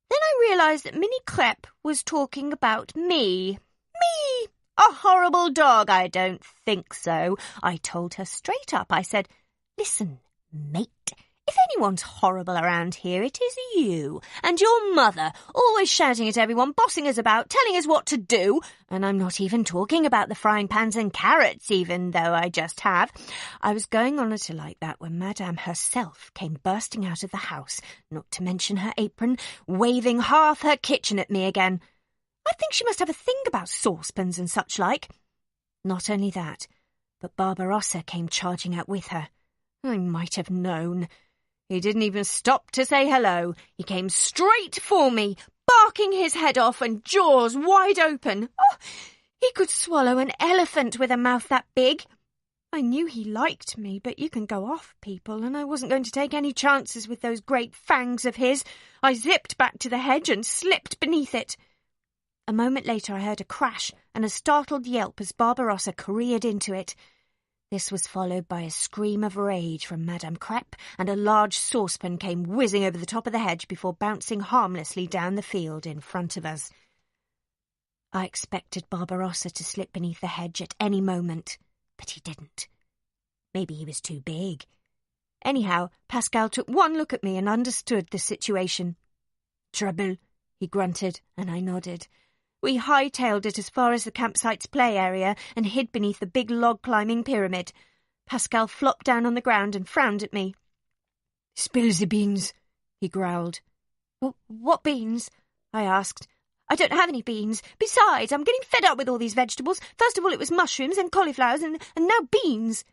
[SPEAKER 1] Then I realised that Minnie Crêpe was talking about me. Me! A horrible dog? I don't think so. I told her straight up. I said, listen, mate, if anyone's horrible around here, it is you and your mother, always shouting at everyone, bossing us about, telling us what to do. And I'm not even talking about the frying pans and carrots, even though I just have. I was going on at her like that when Madame herself came bursting out of the house, not to mention her apron, waving half her kitchen at me again. I think she must have a thing about saucepans and such like. Not only that, but Barbarossa came charging out with her. I might have known. He didn't even stop to say hello. He came straight for me, barking his head off and jaws wide open. Oh, he could swallow an elephant with a mouth that big. I knew he liked me, but you can go off people, and I wasn't going to take any chances with those great fangs of his. I zipped back to the hedge and slipped beneath it. A moment later I heard a crash and a startled yelp as Barbarossa careered into it. This was followed by a scream of rage from Madame Crepe, and a large saucepan came whizzing over the top of the hedge before bouncing harmlessly down the field in front of us. I expected Barbarossa to slip beneath the hedge at any moment, but he didn't. Maybe he was too big. Anyhow, Pascal took one look at me and understood the situation. Trouble, he grunted, and I nodded. We hightailed it as far as the campsite's play area and hid beneath the big log-climbing pyramid. Pascal flopped down on the ground and frowned at me.
[SPEAKER 3] Spill the beans, he growled.
[SPEAKER 1] What beans? I asked. I don't have any beans. Besides, I'm getting fed up with all these vegetables. First of all, it was mushrooms and cauliflowers and now beans.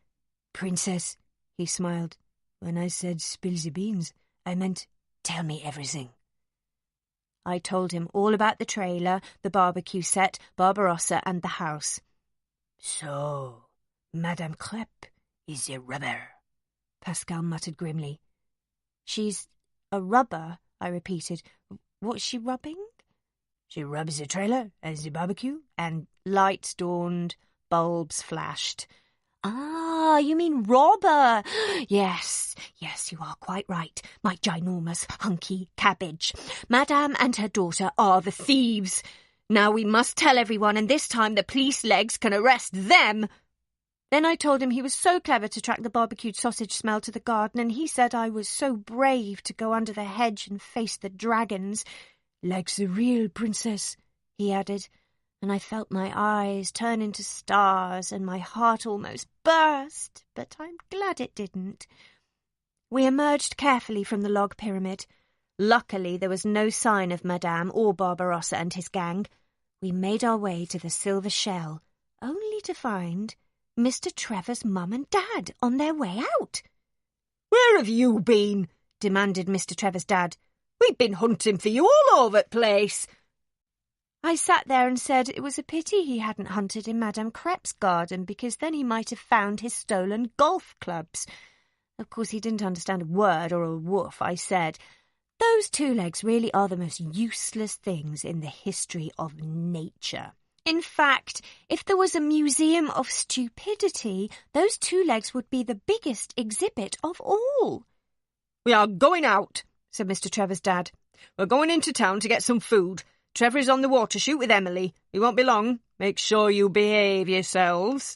[SPEAKER 3] Princess, he smiled. When I said spill the beans, I meant tell me everything.
[SPEAKER 1] I told him all about the trailer, the barbecue set, Barbarossa, and the house.
[SPEAKER 3] So, Madame Crepe is a rubber, Pascal muttered grimly.
[SPEAKER 1] She's a rubber, I repeated. What's she rubbing?
[SPEAKER 3] She rubs the trailer and the barbecue,
[SPEAKER 1] and lights dawned, bulbs flashed. Ah, you mean robber. Yes, you are quite right, my ginormous hunky cabbage. Madame and her daughter are the thieves. Now we must tell everyone, and this time the police legs can arrest them. Then I told him he was so clever to track the barbecued sausage smell to the garden, and he said I was so brave to go under the hedge and face the dragons.
[SPEAKER 3] Like the real princess, he added. And I felt my eyes turn into stars and my heart almost burst, but I'm glad it didn't.
[SPEAKER 1] We emerged carefully from the log pyramid. Luckily, there was no sign of Madame or Barbarossa and his gang. We made our way to the Silver Shell, only to find Mr. Trevor's mum and dad on their way out.
[SPEAKER 2] "Where have you been?" demanded Mr. Trevor's dad. "We've been hunting for you all over the place."
[SPEAKER 1] I sat there and said it was a pity he hadn't hunted in Madame Crepe's garden, because then he might have found his stolen golf clubs. Of course, he didn't understand a word or a woof. I said, those two legs really are the most useless things in the history of nature. In fact, if there was a museum of stupidity, those two legs would be the biggest exhibit of all.
[SPEAKER 2] "We are going out," said Mr. Trevor's dad. "We're going into town to get some food. Trevor is on the water shoot with Emily. He won't be long. Make sure you behave yourselves."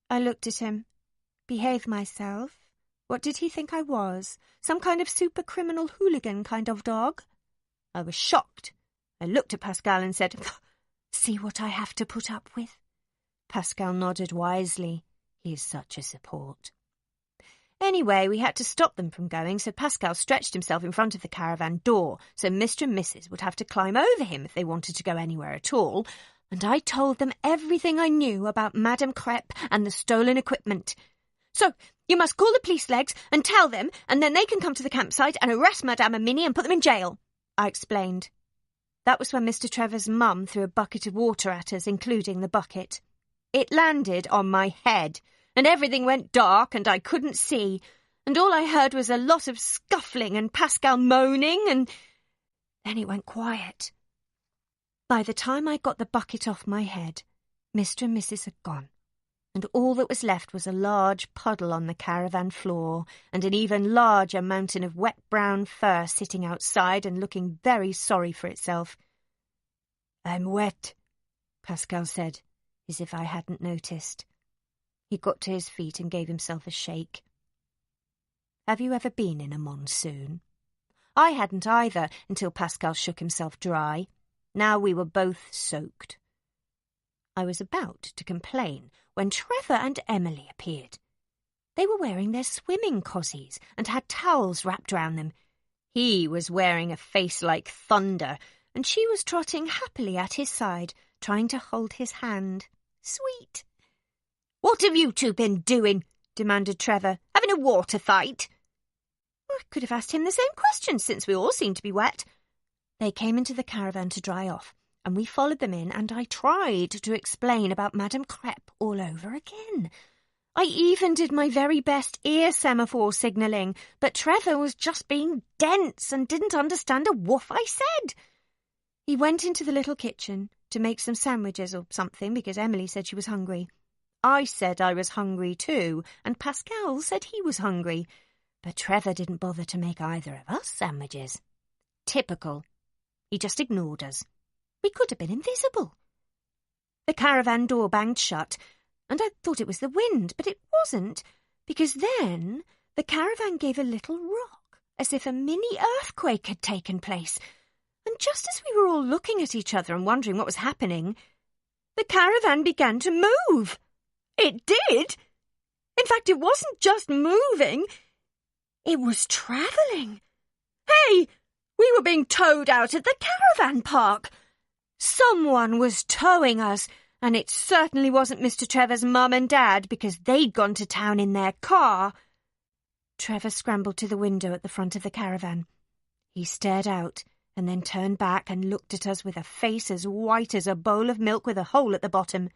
[SPEAKER 1] I looked at him. Behave myself? What did he think I was? Some kind of super-criminal hooligan kind of dog? I was shocked. I looked at Pascal and said, "See what I have to put up with?" Pascal nodded wisely. He is such a support. Anyway, we had to stop them from going, so Pascal stretched himself in front of the caravan door, so Mr. and Mrs. would have to climb over him if they wanted to go anywhere at all, and I told them everything I knew about Madame Crepe and the stolen equipment. "So, you must call the police legs and tell them, and then they can come to the campsite and arrest Madame and Minnie and put them in jail," I explained. That was when Mr. Trevor's mum threw a bucket of water at us, including the bucket. It landed on my head, and everything went dark and I couldn't see, and all I heard was a lot of scuffling and Pascal moaning, and then it went quiet. By the time I got the bucket off my head, Mr. and Mrs. had gone, and all that was left was a large puddle on the caravan floor, and an even larger mountain of wet brown fur sitting outside and looking very sorry for itself.
[SPEAKER 3] "I'm wet," Pascal said.
[SPEAKER 1] as if I hadn't noticed. He got to his feet and gave himself a shake. Have you ever been in a monsoon? I hadn't either, until Pascal shook himself dry. Now we were both soaked. I was about to complain when Trevor and Emily appeared. They were wearing their swimming cossies and had towels wrapped round them. He was wearing a face like thunder, and she was trotting happily at his side, trying to hold his hand. Sweet. "What have you two been doing?" demanded Trevor. "Having a water fight?" I could have asked him the same question, since we all seemed to be wet. They came into the caravan to dry off, and we followed them in, and I tried to explain about Madame Crepe all over again. I even did my very best ear semaphore signalling, but Trevor was just being dense and didn't understand a woof I said. He went into the little kitchen to make some sandwiches or something because Emily said she was hungry. I said I was hungry too, and Pascal said he was hungry, but Trevor didn't bother to make either of us sandwiches. Typical. He just ignored us. We could have been invisible. The caravan door banged shut, and I thought it was the wind, but it wasn't, because then the caravan gave a little rock, as if a mini earthquake had taken place. And just as we were all looking at each other and wondering what was happening, the caravan began to move. It did. In fact, it wasn't just moving. It was travelling. Hey, we were being towed out at the caravan park. Someone was towing us, and it certainly wasn't Mr. Trevor's mum and dad, because they'd gone to town in their car. Trevor scrambled to the window at the front of the caravan. He stared out and then turned back and looked at us with a face as white as a bowl of milk with a hole at the bottom.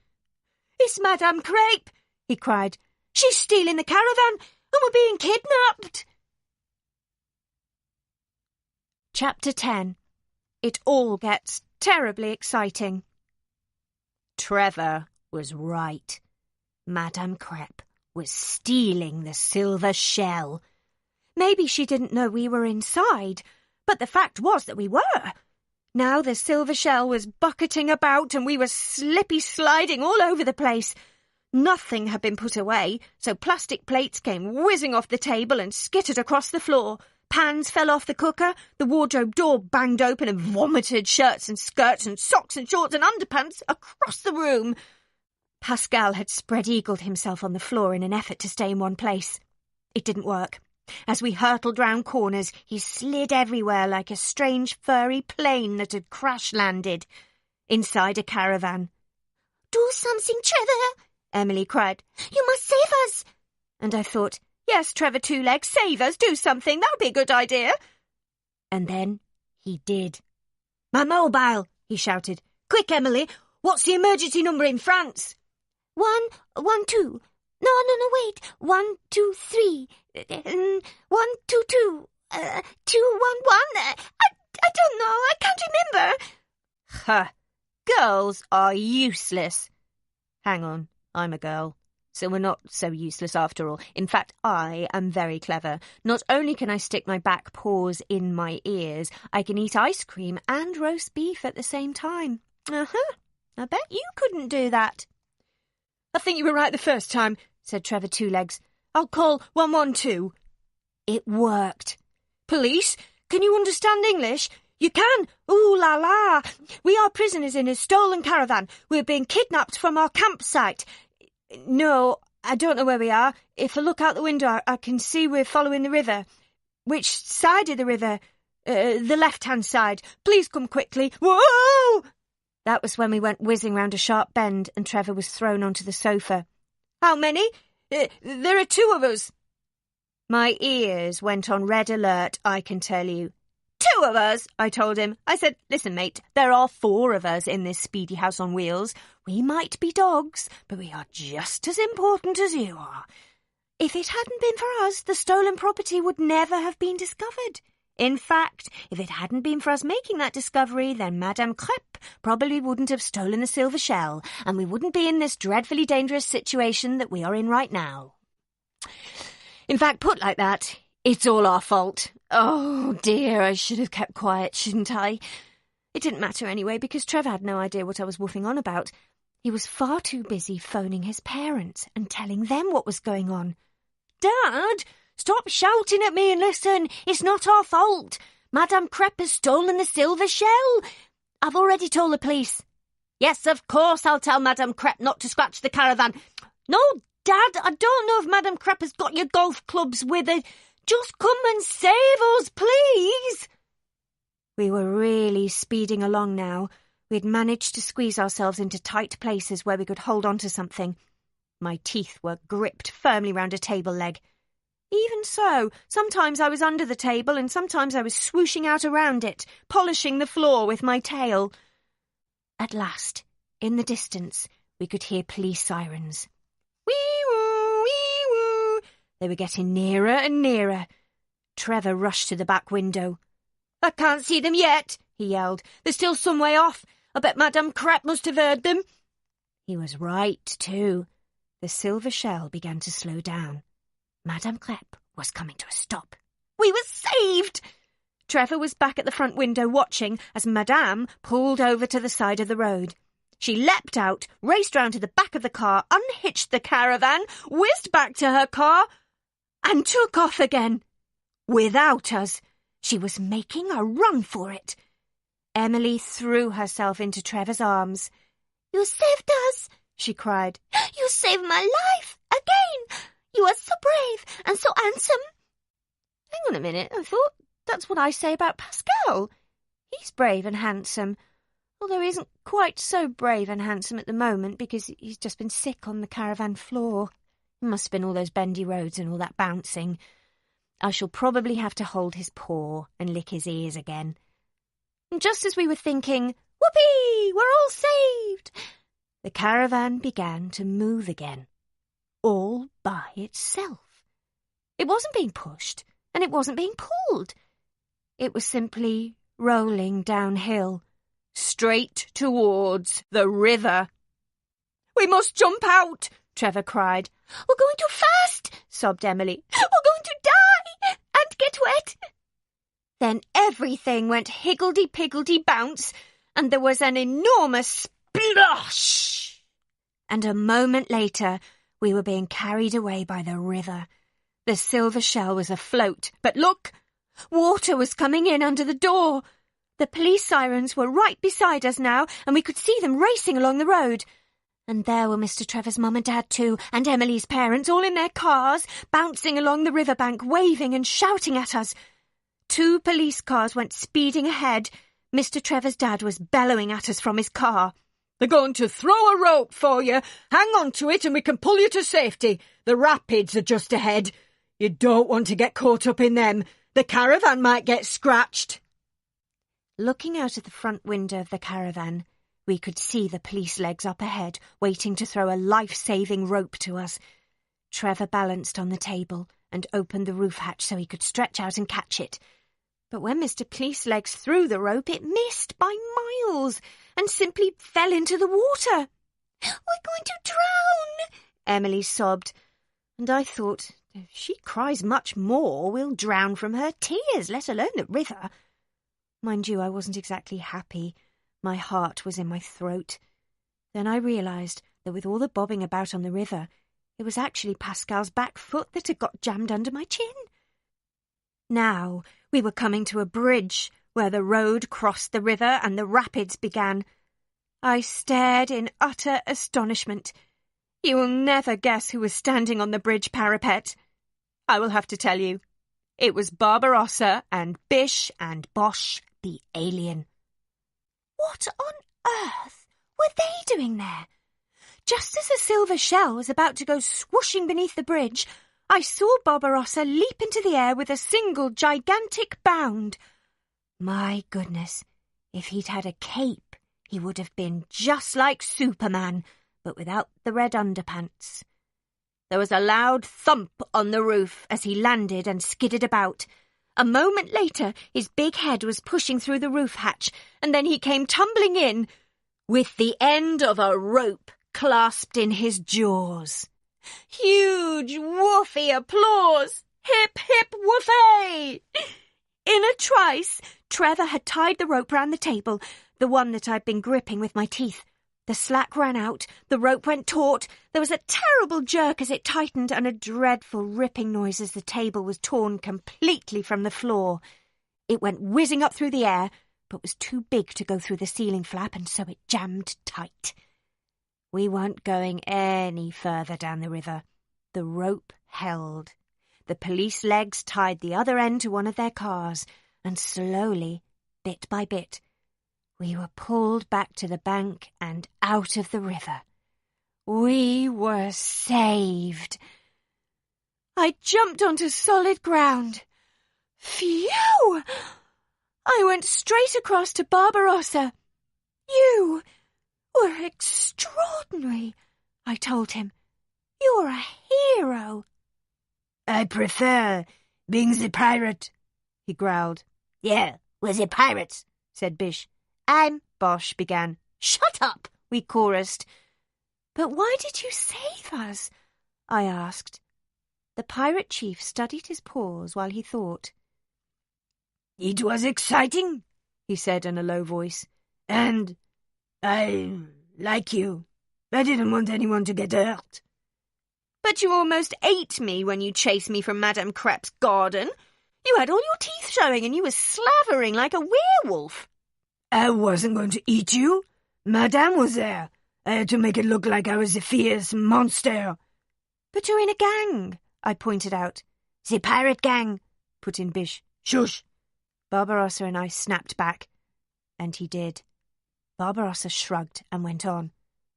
[SPEAKER 1] "It's Madame Crepe," he cried. "She's stealing the caravan, and we're being kidnapped." Chapter 10. It all gets terribly exciting. Trevor was right. Madame Crepe was stealing the silver shell. Maybe she didn't know we were inside, but the fact was that we were. Now the silver shell was bucketing about, and we were slippy-sliding all over the place. Nothing had been put away, so plastic plates came whizzing off the table and skittered across the floor. Pans fell off the cooker, the wardrobe door banged open and vomited shirts and skirts and socks and shorts and underpants across the room. Pascal had spread-eagled himself on the floor in an effort to stay in one place. It didn't work. As we hurtled round corners, he slid everywhere like a strange furry plane that had crash-landed. Inside a caravan. "Do something, Trevor!" Emily cried. "You must save us!" And I thought, yes, Trevor Two-Legs, save us, do something, that would be a good idea. And then he did. "My mobile," he shouted. "Quick, Emily, what's the emergency number in France?" 112. No, wait. 123. 122. 211. I don't know, I can't remember. Huh. Girls are useless. Hang on, I'm a girl. So we're not so useless after all. In fact, I am very clever. Not only can I stick my back paws in my ears, I can eat ice cream and roast beef at the same time. I bet you couldn't do that. "I think you were right the first time," said Trevor Two-Legs. "I'll call 112. It worked. "Police, can you understand English?" "You can. Ooh la la. We are prisoners in a stolen caravan. We're being kidnapped from our campsite. No, I don't know where we are. If I look out the window, I can see we're following the river." "Which side of the river?" The left-hand side. "Please come quickly." "Whoa!" That was when we went whizzing round a sharp bend and Trevor was thrown onto the sofa. "How many?" There are 2 of us." My ears went on red alert, I can tell you. 2 of us, I told him. I said, "Listen, mate, there are 4 of us in this speedy house on wheels. We might be dogs, but we are just as important as you are. If it hadn't been for us, the stolen property would never have been discovered. In fact, if it hadn't been for us making that discovery, then Madame Crepe probably wouldn't have stolen the silver shell, and we wouldn't be in this dreadfully dangerous situation that we are in right now. In fact, put like that, it's all our fault. Oh dear, I should have kept quiet, shouldn't I? It didn't matter anyway, because Trevor had no idea what I was woofing on about. He was far too busy phoning his parents and telling them what was going on. "Dad, stop shouting at me and listen. It's not our fault. Madame Crepe has stolen the silver shell. I've already told the police." "Yes, of course I'll tell Madame Crepe not to scratch the caravan." "No, Dad, I don't know if Madame Crepe has got your golf clubs with her. Just come and save us, please." We were really speeding along now. We'd managed to squeeze ourselves into tight places where we could hold on to something. My teeth were gripped firmly round a table leg. Even so, sometimes I was under the table and sometimes I was swooshing out around it, polishing the floor with my tail. At last, in the distance, we could hear police sirens. Wee-woo, wee-woo. They were getting nearer and nearer. Trevor rushed to the back window. "I can't see them yet," he yelled. "They're still some way off. I bet Madame Crepe must have heard them." He was right, too. The silver shell began to slow down. Madame Crepe was coming to a stop. We were saved! Trevor was back at the front window watching as Madame pulled over to the side of the road. She leapt out, raced round to the back of the car, unhitched the caravan, whizzed back to her car, and took off again. Without us. She was making a run for it. Emily threw herself into Trevor's arms. "You saved us," she cried. "You saved my life, again. You are so brave and so handsome." Hang on a minute, I thought that's what I say about Pascal. He's brave and handsome, although he isn't quite so brave and handsome at the moment because he's just been sick on the caravan floor. It must have been all those bendy roads and all that bouncing. I shall probably have to hold his paw and lick his ears again. And just as we were thinking, "Whoopee, we're all saved," the caravan began to move again, all by itself. It wasn't being pushed, and it wasn't being pulled. It was simply rolling downhill, straight towards the river. "We must jump out," Trevor cried. "We're going too fast," sobbed Emily. "We're going to die and get wet." Then everything went higgledy-piggledy-bounce, and there was an enormous splosh. And a moment later, we were being carried away by the river. The silver shell was afloat, but look! Water was coming in under the door. The police sirens were right beside us now, and we could see them racing along the road. And there were Mr. Trevor's mum and dad too, and Emily's parents, all in their cars, bouncing along the riverbank, waving and shouting at us. 2 police cars went speeding ahead. Mr. Trevor's dad was bellowing at us from his car.
[SPEAKER 2] "They're going to throw a rope for you. Hang on to it and we can pull you to safety. The rapids are just ahead. You don't want to get caught up in them. The caravan might get scratched."
[SPEAKER 1] Looking out of the front window of the caravan, we could see the police legs up ahead, waiting to throw a life-saving rope to us. Trevor balanced on the table and opened the roof hatch so he could stretch out and catch it. But when Mr. Police Legs threw the rope, it missed by miles and simply fell into the water. "We're going to drown," Emily sobbed. And I thought, if she cries much more, we'll drown from her tears, let alone the river. Mind you, I wasn't exactly happy. My heart was in my throat. Then I realised that with all the bobbing about on the river, it was actually Pascal's back foot that had got jammed under my chin. Now we were coming to a bridge where the road crossed the river and the rapids began. I stared in utter astonishment. You will never guess who was standing on the bridge parapet. I will have to tell you. It was Barbarossa and Bish and Bosh the alien. What on earth were they doing there? Just as the silver shell was about to go swooshing beneath the bridge, I saw Barbarossa leap into the air with a single gigantic bound. My goodness, if he'd had a cape, he would have been just like Superman, but without the red underpants. There was a loud thump on the roof as he landed and skidded about. A moment later, his big head was pushing through the roof hatch, and then he came tumbling in with the end of a rope clasped in his jaws. Huge, woofy applause! Hip, hip, woofay! In a trice, Trevor had tied the rope round the table, the one that I'd been gripping with my teeth. The slack ran out, the rope went taut, there was a terrible jerk as it tightened and a dreadful ripping noise as the table was torn completely from the floor. It went whizzing up through the air, but was too big to go through the ceiling flap, and so it jammed tight. We weren't going any further down the river. The rope held. The police legs tied the other end to one of their cars, and slowly, bit by bit, we were pulled back to the bank and out of the river. We were saved. I jumped onto solid ground. Phew! I went straight across to Barbarossa. You were extraordinary, I told him. You're a hero.
[SPEAKER 3] I prefer being the pirate, he growled.
[SPEAKER 1] Yeah, we're the pirates, said Bish. Bosh began. Shut up, we chorused. But why did you save us? I asked. The pirate chief studied his pause while he thought.
[SPEAKER 3] It was exciting, he said in a low voice. And I like you. I didn't want anyone to get hurt.
[SPEAKER 1] But you almost ate me when you chased me from Madame Crepe's garden. You had all your teeth showing and you were slavering like a werewolf.
[SPEAKER 3] I wasn't going to eat you. Madame was there. I had to make it look like I was a fierce monster.
[SPEAKER 1] But you're in a gang, I pointed out.
[SPEAKER 3] The pirate gang,
[SPEAKER 1] put in Bish.
[SPEAKER 3] Shush.
[SPEAKER 1] Barbarossa and I snapped back. And he did. Barbarossa shrugged and went on.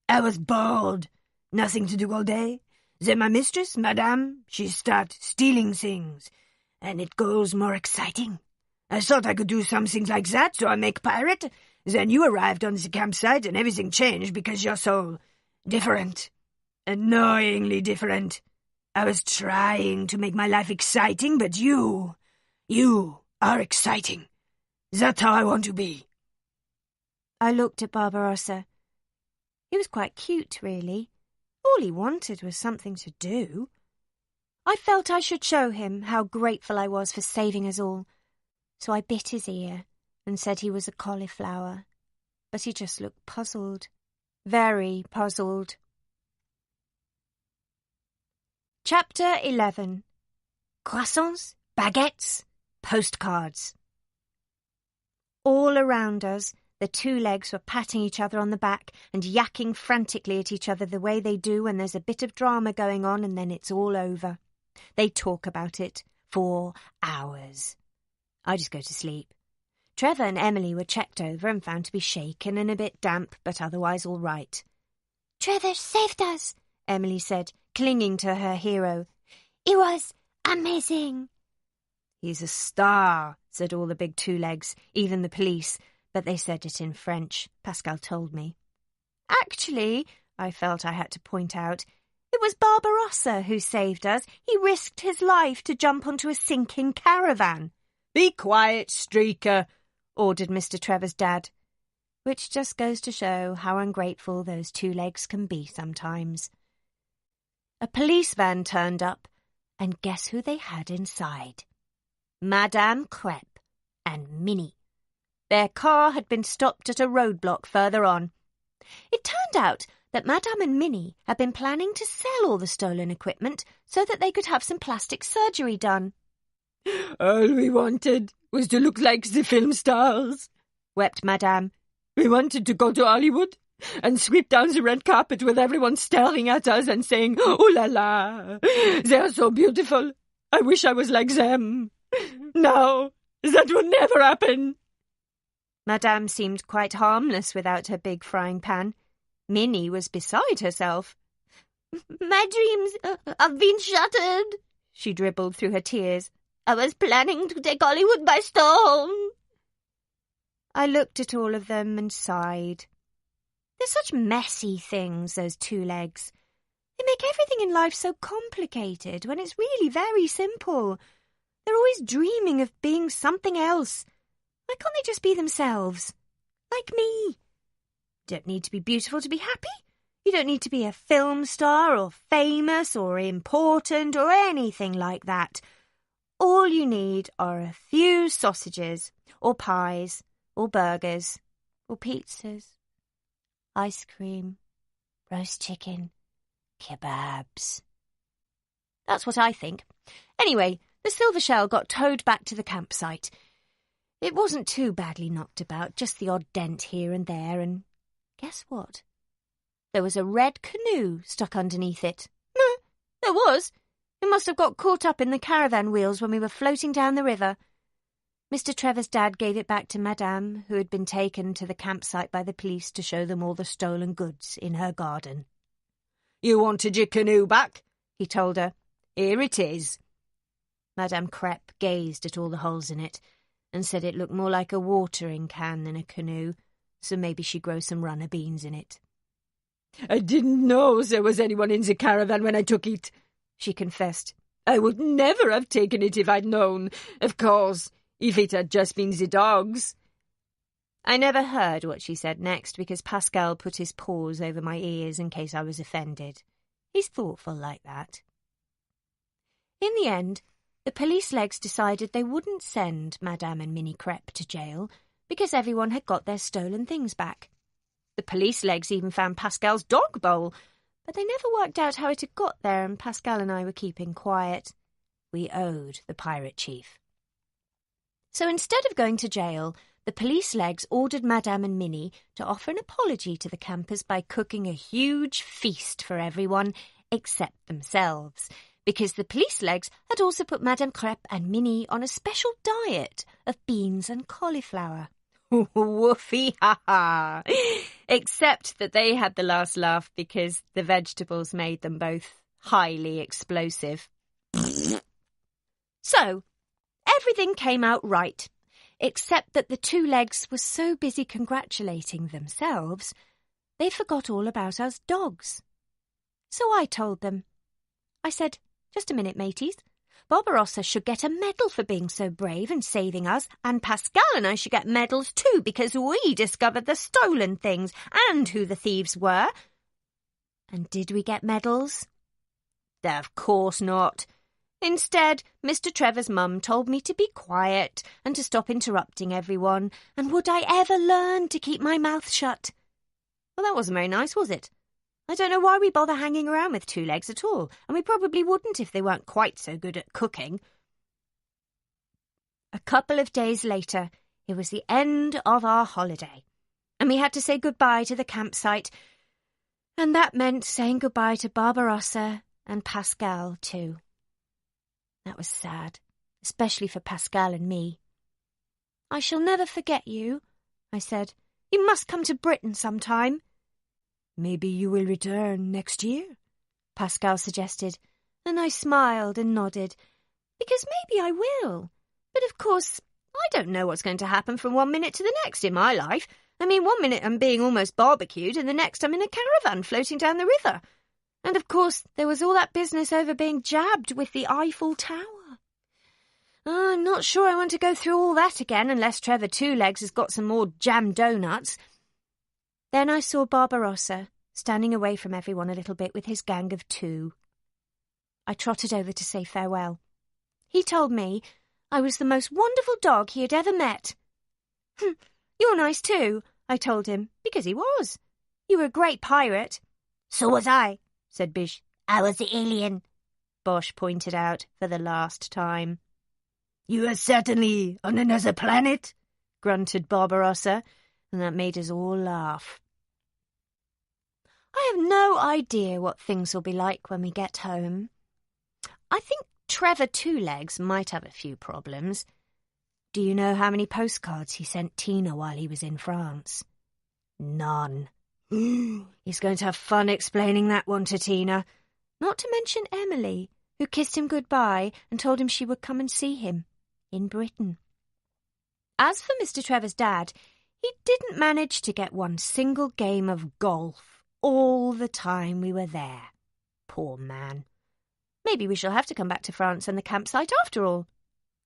[SPEAKER 3] I was bored. Nothing to do all day. Then my mistress, Madame, she started stealing things. And it goes more exciting. I thought I could do something like that, so I make pirate. Then you arrived on the campsite and everything changed because you're so different. Annoyingly different. I was trying to make my life exciting, but you are exciting. That's how I want to be.
[SPEAKER 1] I looked at Barbarossa. He was quite cute, really. All he wanted was something to do. I felt I should show him how grateful I was for saving us all. So I bit his ear and said he was a cauliflower. But he just looked puzzled. Very puzzled. Chapter 11. Croissants, baguettes, postcards. All around us, the two legs were patting each other on the back and yakking frantically at each other the way they do when there's a bit of drama going on and then it's all over. They talk about it for hours. I just go to sleep. Trevor and Emily were checked over and found to be shaken and a bit damp, but otherwise all right.
[SPEAKER 4] Trevor saved us,
[SPEAKER 1] Emily said, clinging to her hero.
[SPEAKER 4] It was amazing.
[SPEAKER 1] He's a star, said all the big two legs, even the police, but they said it in French, Pascal told me. Actually, I felt I had to point out, it was Barbarossa who saved us. He risked his life to jump onto a sinking caravan.
[SPEAKER 2] Be quiet, Streaker,
[SPEAKER 1] ordered Mr. Trevor's dad, which just goes to show how ungrateful those two legs can be sometimes. A police van turned up, and guess who they had inside? Madame Crepe and Minnie. Their car had been stopped at a roadblock further on. It turned out that Madame and Minnie had been planning to sell all the stolen equipment so that they could have some plastic surgery done.
[SPEAKER 2] All we wanted was to look like the film stars,
[SPEAKER 1] wept Madame.
[SPEAKER 2] We wanted to go to Hollywood and sweep down the red carpet with everyone staring at us and saying, "Oh la la, they're so beautiful. I wish I was like them." No, that would never happen.
[SPEAKER 1] Madame seemed quite harmless without her big frying pan. Minnie was beside herself.
[SPEAKER 4] My dreams have been shattered, she dribbled through her tears. I was planning to take Hollywood by storm.
[SPEAKER 1] I looked at all of them and sighed. They're such messy things, those two legs. They make everything in life so complicated when it's really very simple. They're always dreaming of being something else. Why can't they just be themselves? Like me. You don't need to be beautiful to be happy. You don't need to be a film star or famous or important or anything like that. All you need are a few sausages or pies or burgers or pizzas. ice cream, roast chicken, kebabs. That's what I think. Anyway, the silver shell got towed back to the campsite. It wasn't too badly knocked about, just the odd dent here and there, and guess what? There was a red canoe stuck underneath it. There was. It must have got caught up in the caravan wheels when we were floating down the river. Mr. Trevor's dad gave it back to Madame, who had been taken to the campsite by the police to show them all the stolen goods in her garden.
[SPEAKER 2] You wanted your canoe back? He told her. Here it is.
[SPEAKER 1] Madame Crepe gazed at all the holes in it and said it looked more like a watering can than a canoe, so maybe she'd grow some runner beans in it.
[SPEAKER 2] I didn't know there was anyone in the caravan when I took it, she confessed. I would never have taken it if I'd known. Of course, if it had just been the dogs.
[SPEAKER 1] I never heard what she said next because Pascal put his paws over my ears in case I was offended. He's thoughtful like that. In the end, the police legs decided they wouldn't send Madame and Minnie Crepe to jail because everyone had got their stolen things back. The police legs even found Pascal's dog bowl, but they never worked out how it had got there, and Pascal and I were keeping quiet. We owed the pirate chief. So instead of going to jail, the police legs ordered Madame and Minnie to offer an apology to the campers by cooking a huge feast for everyone except themselves, because the police legs had also put Madame Crepe and Minnie on a special diet of beans and cauliflower. Woofy, ha-ha! Except that they had the last laugh because the vegetables made them both highly explosive. So, everything came out right, except that the two legs were so busy congratulating themselves, they forgot all about us dogs. So I told them. I said, just a minute, mateys. Barbarossa should get a medal for being so brave and saving us, and Pascal and I should get medals too because we discovered the stolen things and who the thieves were. And did we get medals? Of course not. Instead, Mr. Trevor's mum told me to be quiet and to stop interrupting everyone, and would I ever learn to keep my mouth shut? Well, that wasn't very nice, was it? I don't know why we bother hanging around with two legs at all, and we probably wouldn't if they weren't quite so good at cooking. A couple of days later, it was the end of our holiday, and we had to say goodbye to the campsite, and that meant saying goodbye to Barbarossa and Pascal too. That was sad, especially for Pascal and me. I shall never forget you, I said. You must come to Britain sometime. Maybe you will return next year, Pascal suggested, and I smiled and nodded, because maybe I will. But of course, I don't know what's going to happen from 1 minute to the next in my life. I mean, 1 minute I'm being almost barbecued, and the next I'm in a caravan floating down the river. And of course, there was all that business over being jabbed with the Eiffel Tower. I'm not sure I want to go through all that again unless Trevor Two-Legs has got some more jam donuts. Then I saw Barbarossa standing away from everyone a little bit with his gang of 2. I trotted over to say farewell. He told me I was the most wonderful dog he had ever met. You're nice too, I told him, because he was. You were a great pirate.
[SPEAKER 4] So was I,
[SPEAKER 1] said Bish.
[SPEAKER 4] I was the alien,
[SPEAKER 1] Bosch pointed out for the last time.
[SPEAKER 3] You are certainly on another planet,
[SPEAKER 1] grunted Barbarossa, and that made us all laugh. I have no idea what things will be like when we get home. I think Trevor Two-Legs might have a few problems. Do you know how many postcards he sent Tina while he was in France? None. He's going to have fun explaining that one to Tina. Not to mention Emily, who kissed him goodbye and told him she would come and see him in Britain. As for Mr. Trevor's dad, he didn't manage to get one single game of golf all the time we were there. Poor man. Maybe we shall have to come back to France and the campsite after all.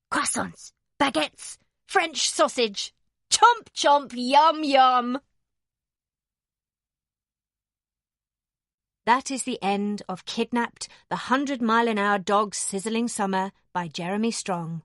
[SPEAKER 1] Croissants, baguettes, French sausage. Chomp, chomp, yum, yum. That is the end of Kidnapped, the 100-mile-an-hour dog's sizzling summer by Jeremy Strong.